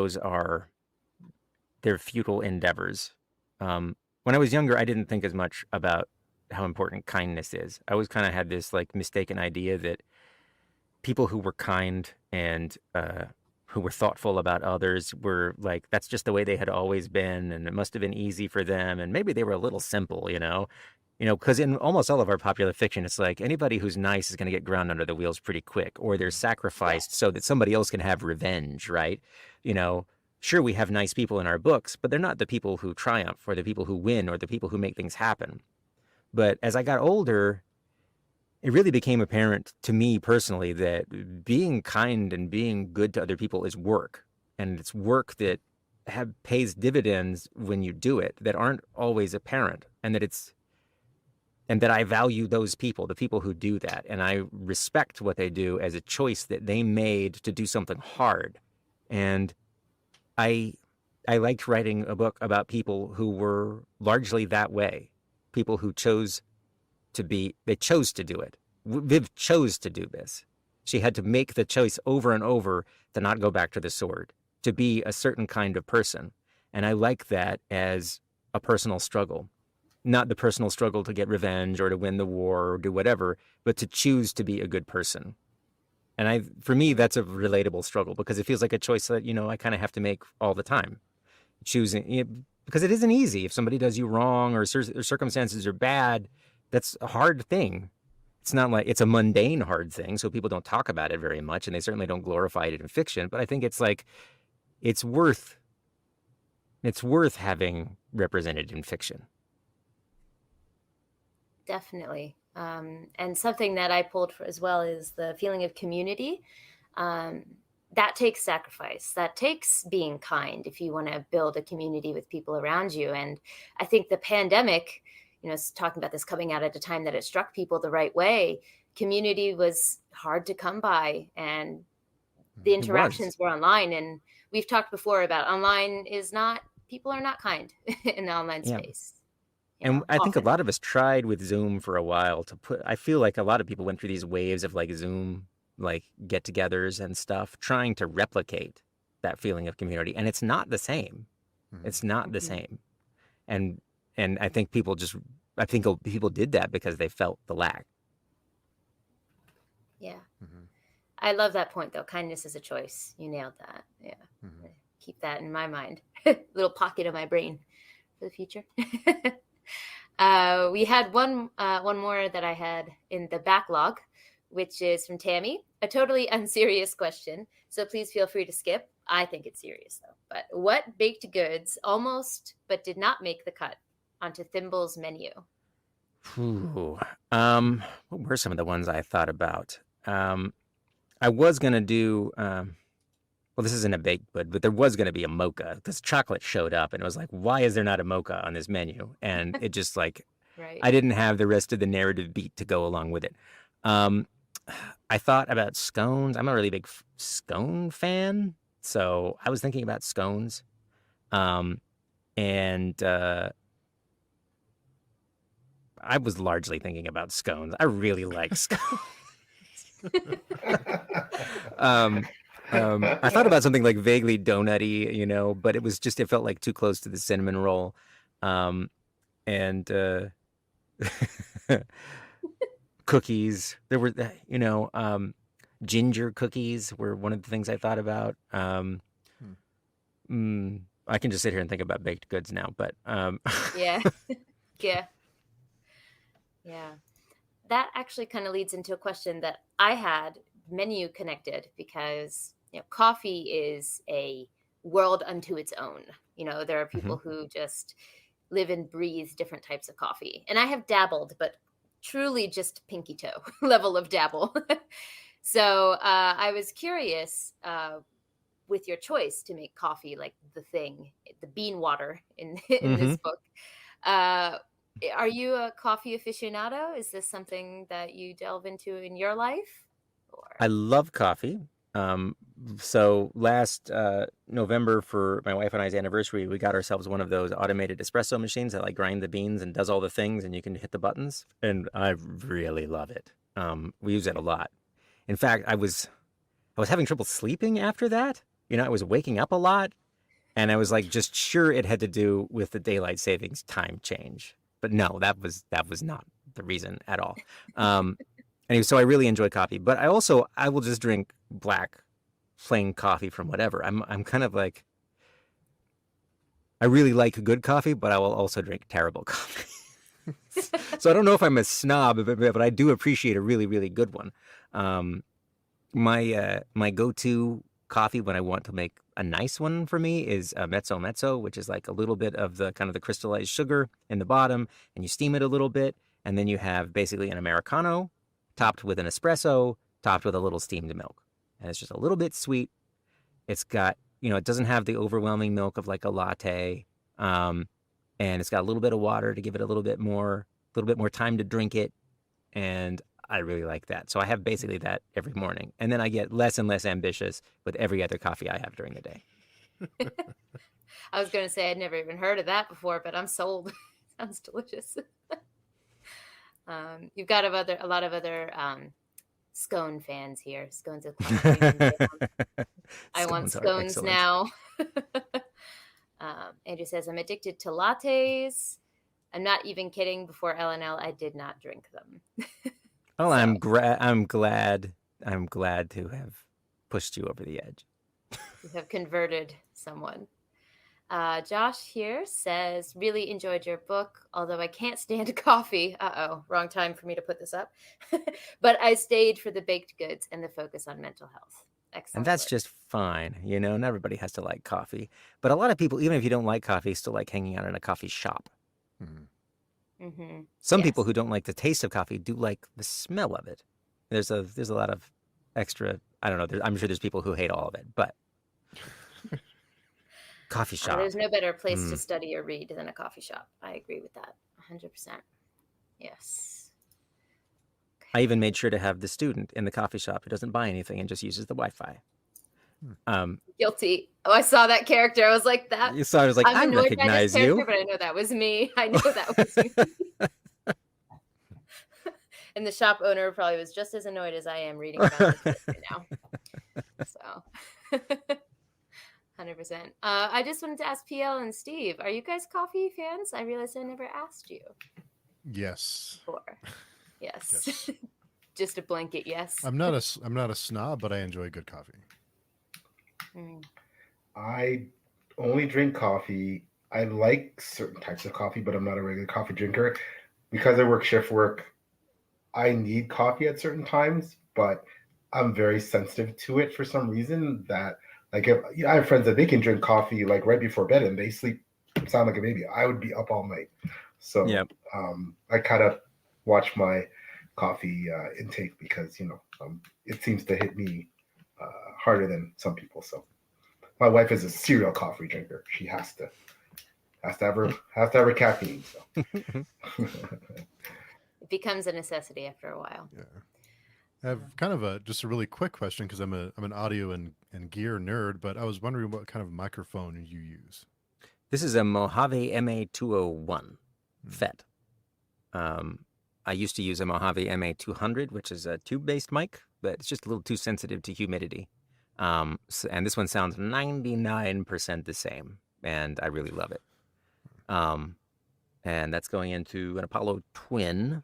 they're futile endeavors. When I was younger, I didn't think as much about how important kindness is. I always kind of had this like mistaken idea that people who were kind and who were thoughtful about others were like, that's just the way they had always been, and it must have been easy for them, and maybe they were a little simple, because in almost all of our popular fiction, it's like anybody who's nice is going to get ground under the wheels pretty quick, or they're sacrificed so that somebody else can have revenge, right? You know, sure, we have nice people in our books, but they're not the people who triumph, or the people who win, or the people who make things happen. But as I got older, it really became apparent to me personally that being kind and being good to other people is work. And it's work that pays dividends when you do it that aren't always apparent. And that I value those people, the people who do that. And I respect what they do as a choice that they made to do something hard. And I I liked writing a book about people who were largely that way. People who they chose to do it. Viv chose to do this. She had to make the choice over and over to not go back to the sword, to be a certain kind of person. And I like that as a personal struggle, not the personal struggle to get revenge or to win the war or do whatever, but to choose to be a good person. And for me, that's a relatable struggle because it feels like a choice that, I kind of have to make all the time. Because it isn't easy. If somebody does you wrong or circumstances are bad, that's a hard thing. It's not like it's a mundane hard thing, so people don't talk about it very much, and they certainly don't glorify it in fiction. But I think it's like it's worth having represented in fiction. Definitely. And something that I pulled for as well is the feeling of community. That takes sacrifice. That takes being kind if you want to build a community with people around you. And I think the pandemic, talking about this coming out at a time that it struck people the right way, community was hard to come by, and the interactions were online. And we've talked before about people are not kind in the online space. And I think a lot of us tried with Zoom for a while I feel like a lot of people went through these waves of like Zoom, like get-togethers and stuff, trying to replicate that feeling of community. And it's not the same. It's not the same. And I think people did that because they felt the lack. Yeah. I love that point though. Kindness is a choice. You nailed that. Yeah. Keep that in my mind. Little pocket of my brain for the future. We had one more that I had in the backlog, which is from Tammy. A totally unserious question, so please feel free to skip. I think it's serious though. But what baked goods almost but did not make the cut onto Thimble's menu? Ooh. What were some of the ones I thought about? I was gonna do well, this isn't a baked good, but there was going to be a mocha. This chocolate showed up and it was like, why is there not a mocha on this menu? And it just like, Right. I didn't have the rest of the narrative beat to go along with it. I thought about scones. I'm a really big scone fan. So I was thinking about scones. And I was largely thinking about scones. I really like scones. I thought about something like vaguely donutty, but it felt like too close to the cinnamon roll. And Cookies. There were, ginger cookies were one of the things I thought about. Hmm. I can just sit here and think about baked goods now, but Yeah. Yeah. Yeah. That actually kind of leads into a question that I had menu connected, because coffee is a world unto its own. There are people Mhm. who just live and breathe different types of coffee, and I have dabbled, but truly just pinky toe level of dabble. So I was curious, with your choice to make coffee like the thing, the bean water in in this Mhm. book. Uh, are you a coffee aficionado? Is this something that you delve into in your life? I Or love coffee. Um, so last November for my wife and I's anniversary, we got ourselves one of those automated espresso machines that like grind the beans and does all the things, and you can hit the buttons. And I really love it. We use it a lot. In fact, I was having trouble sleeping after that. I was waking up a lot, and I was like just sure it had to do with the daylight savings time change. But no, that was not the reason at all. Um, Anyway, so I really enjoy coffee, but I will just drink black plain coffee from whatever. I'm kind of like I really like good coffee, but I will also drink terrible coffee. So I don't know if I'm a snob, but I do appreciate a really really good one. Um, my go-to coffee when I want to make a nice one for me is a mezzo mezzo, which is like a little bit of the kind of the crystallized sugar in the bottom, and you steam it a little bit, and then you have basically an Americano topped with an espresso, topped with a little steamed milk. And it's just a little bit sweet. It's got, it doesn't have the overwhelming milk of like a latte. Um, and it's got a little bit of water to give it a little bit more time to drink it. And I really like that. So I have basically that every morning. And then I get less and less ambitious with every other coffee I have during the day. I was going to say I'd never even heard of that before, but I'm sold. Sounds delicious. You've got a lot of other scone fans here. Scones with cream and jam. I want Scones are scones excellent. now. Andrew says, I'm addicted to lattes. I'm not even kidding. Before LNL, I did not drink them. Well, So I'm glad to have pushed you over the edge. you have converted someone. Josh here says, really enjoyed your book, although I can't stand coffee. Uh-oh, wrong time for me to put this up. But I stayed for the baked goods and the focus on mental health. And Excellent that's work. just fine. Not everybody has to like coffee. But a lot of people, even if you don't like coffee, still like hanging out in a coffee shop. Mhm. Mm-hmm. Some Yes. people who don't like the taste of coffee do like the smell of it. There's a lot of extra, I don't know, I'm sure there's people who hate all of it, but coffee shop. There's no better place to study or read than a coffee shop. I agree with that 100%. Yes. I even made sure to have the student in the coffee shop who doesn't buy anything and just uses the Wi-Fi. Guilty. Oh, I saw that character. I was like, that. So I was like, I'm I annoyed by this recognize character, you. but I know that was me. I know that was me. And the shop owner probably was just as annoyed as I am reading about this right now. So, 100%. I just wanted to ask PL and Steve, are you guys coffee fans? I realized I never asked you Yes. before. Yes. Yes. Just a blanket yes. I'm not a snob, but I enjoy good coffee. I only drink coffee. I like certain types of coffee, but I'm not a regular coffee drinker. Because I work shift work, I need coffee at certain times, but I'm very sensitive to it for some reason. That like if I have friends that they can drink coffee like right before bed and they sleep sound like a baby. I would be up all night. So Yep. I kind of watch my coffee intake because it seems to hit me harder than some people. So my wife is a serial coffee drinker. She has to have her caffeine. So. It becomes a necessity after a while. Yeah. I have kind of just a really quick question because I'm an audio and gear nerd, but I was wondering what kind of microphone you use. This is a Mojave MA201 FET. I used to use a Mojave MA200, which is a tube-based mic, but it's just a little too sensitive to humidity. And this one sounds 99% the same, and I really love it. and that's going into an Apollo Twin,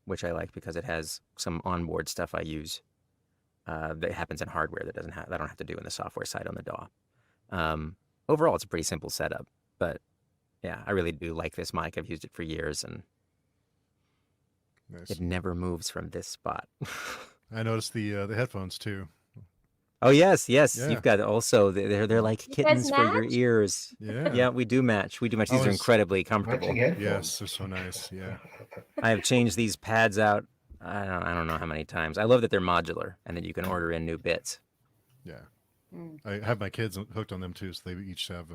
which I like because it has some onboard stuff I use that happens in hardware that I don't have to do in the software side on the DAW. Overall, it's a pretty simple setup, but yeah, I really do like this mic. I've used it for years, and Nice. it never moves from this spot. I noticed the headphones too. Oh yes, yes. Yeah. You've got also they're like You guys kittens for your match? ears. Yeah. Yeah, we do match. We do match. I These are was- incredibly comfortable. Matching headphones. Yes, they're so nice. Yeah. I have changed these pads out. I don't know how many times. I love that they're modular and that you can order in new bits. Yeah. Mm. I have my kids hooked on them too, so they each have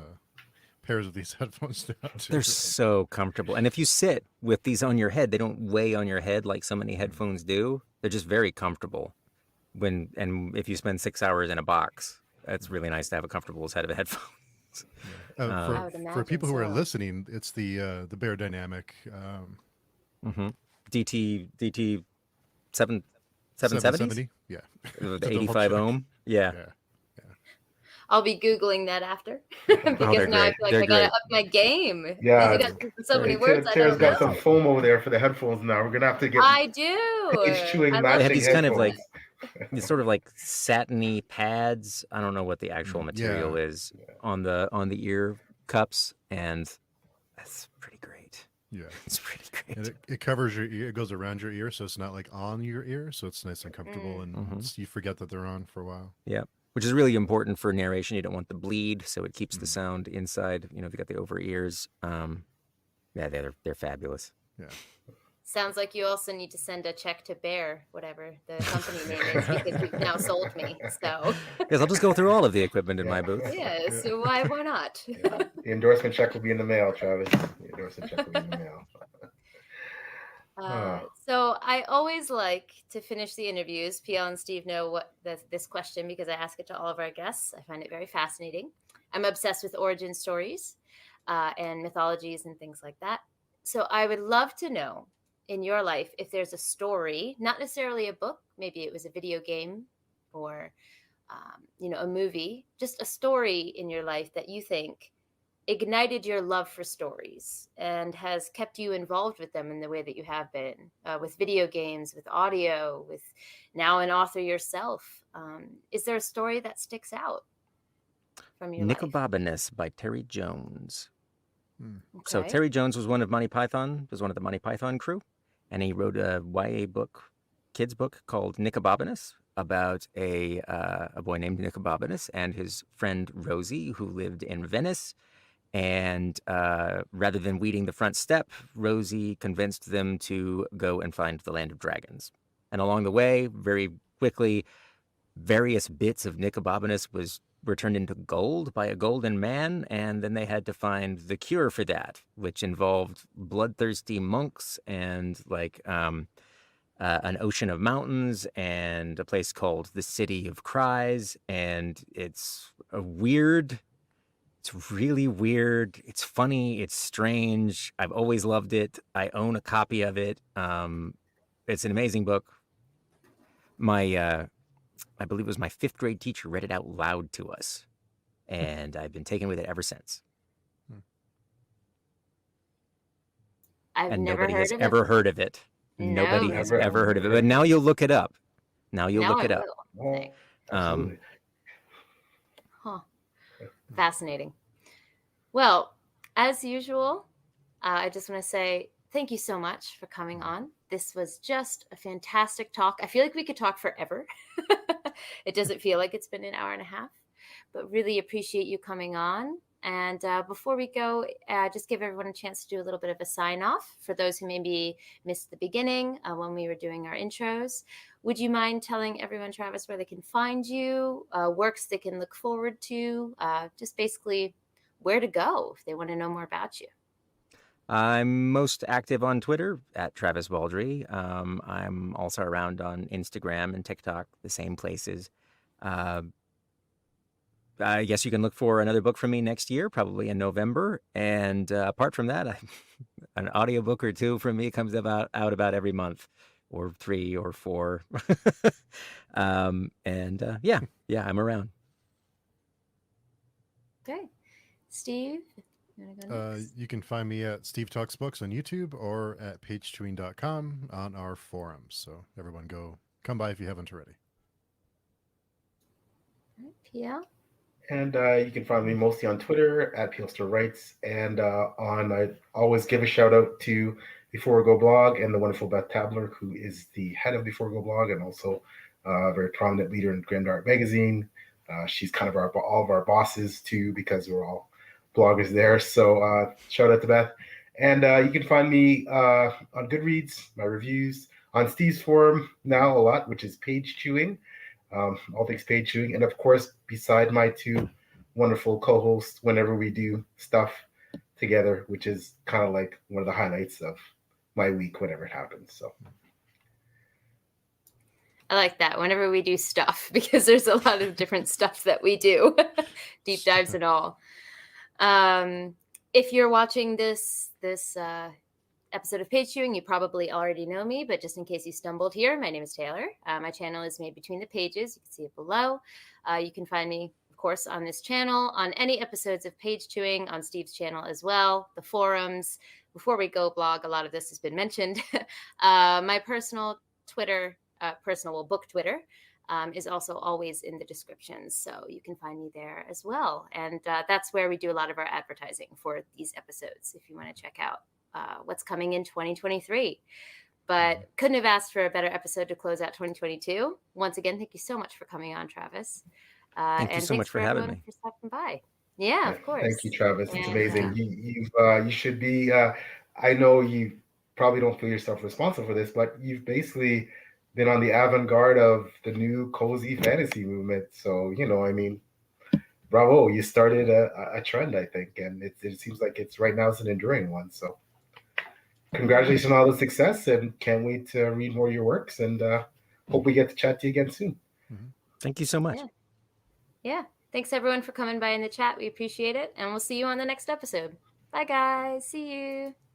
pairs of these headphones now too. They're so comfortable. And if you sit with these on your head, they don't weigh on your head like so many headphones do. They're just very comfortable. And if you spend 6 hours in a box, it's really nice to have a comfortable set of headphones. I would For imagine people who are so. listening, it's the Bear Dynamic DT 770s? Yeah. The To 85 double check. ohm? Yeah. Yeah. I'll be Googling that after they're because now I great. feel like They're I gotta great. up my game. Yeah. You got so many words I Tara's don't got some know. FOMO there for the headphones now. We're gonna have to get I do. page-chewing I love They have matching these kind of headphones. like these sort of like satiny pads. I don't know what the actual material is on the ear cups, and that's pretty great. Yeah. It's pretty And great. it covers your ear. It goes around your ear, so it's not like on your ear. So it's nice and comfortable, and Mhm. you forget that they're on for a while. Yeah, which is really important for narration. You don't want the bleed, so it keeps the sound inside. You know, if you got the over ears. Yeah, they're fabulous. Yeah. Sounds like you also need to send a check to Bear, whatever the company name is, because you've now sold me. So Because I'll just go through all of the equipment in my booth. yes, so why not? Yeah. The endorsement check will be in the mail, Travis. The endorsement check will be in the mail. So I always like to finish the interviews. PL and Steve know what this question because I ask it to all of our guests. I find it very fascinating. I'm obsessed with origin stories and mythologies and things like that. So I would love to know in your life if there's a story, not necessarily a book, maybe it was a video game or a movie, just a story in your life that you think ignited your love for stories and has kept you involved with them in the way that you have been with video games, with audio, with now an author yourself. Is there a story that sticks out from your life? Nicobobinus by Terry Jones. So Okay. Terry Jones was one of Monty Python, was one of the Monty Python crew, and he wrote a YA book, kids book called Nicobobinus about a boy named Nicobobinus and his friend Rosie, who lived in Venice. And rather than weeding the front step, Rosie convinced them to go and find the land of dragons. And along the way, very quickly, various bits of Nicobobinus were turned into gold by a golden man, and then they had to find the cure for that, which involved bloodthirsty monks and like an ocean of mountains and a place called the City of Cries. And it's really weird. It's funny. It's strange. I've always loved it. I own a copy of it. It's an amazing book. I believe it was my 5th grade teacher read it out loud to us, and I've been taken with it ever since. I've And never nobody heard has of ever it. heard of it. Nobody No. has Never. ever heard of it. But now you'll look it up. Now you'll Now look I it up. will. Oh, absolutely. Huh. Fascinating. Well, as usual, I just want to say thank you so much for coming on. This was just a fantastic talk. I feel like we could talk forever. It doesn't feel like it's been an hour and a half, but really appreciate you coming on. And before we go, just give everyone a chance to do a little bit of a sign off for those who maybe missed the beginning when we were doing our intros. Would you mind telling everyone, Travis, where they can find you, works they can look forward to, just basically where to go if they want to know more about you? I'm most active on Twitter at Travis Baldree. I'm also around on Instagram and TikTok, the same places. I guess you can look for another book from me next year, probably in November. And apart from that, an audiobook or two from me comes out about every month, or 3 or 4. Yeah, I'm around. Okay. Steve, You want to go next? You can find me at Steve Talks Books on YouTube or at pagechewing.com on our forums. So everyone come by if you haven't already. All right, PL. And you can find me mostly on Twitter at Peelster Writes, and I always give a shout out to Before We Go blog and the wonderful Beth Tabler, who is the head of Before We Go blog and also a very prominent leader in Grand Art Magazine. She's kind of all of our bosses too, because we're all bloggers there. So shout out to Beth. And you can find me on Goodreads, my reviews, on Steve's forum now a lot, which is Page Chewing. All things Page Chewing, and of course, beside my two wonderful co-hosts, whenever we do stuff together, which is kind of like one of the highlights of my week, whenever it happens. So I like that. Whenever we do stuff, because there's a lot of different stuff that we do, deep dives and all. If you're watching this episode of Page Chewing, you probably already know me, but just in case you stumbled here, my name is Taylor. My channel is Made Between the Pages. You can see it below. You can find me, of course, on this channel, on any episodes of Page Chewing, on Steve's channel as well, the forums, Before We Go blog. A lot of this has been mentioned. My personal Twitter, book Twitter, is also always in the description. So you can find me there as well. And that's where we do a lot of our advertising for these episodes, if you want to check out what's coming in 2023. But couldn't have asked for a better episode to close out 2022. Once again, thank you so much for coming on, Travis. Thank you so much for having me. For stopping by. Yeah, of course. Thank you, Travis. It's And, amazing. You should be. I know you probably don't feel yourself responsible for this, but you've basically been on the avant-garde of the new cozy fantasy movement. So I mean, bravo! You started a trend, I think, and it seems like it's right now it's an enduring one. So congratulations on all the success, and can't wait to read more of your works, and hope we get to chat to you again soon. Thank you so much. Yeah. Thanks everyone for coming by in the chat. We appreciate it. And we'll see you on the next episode. Bye guys. See you.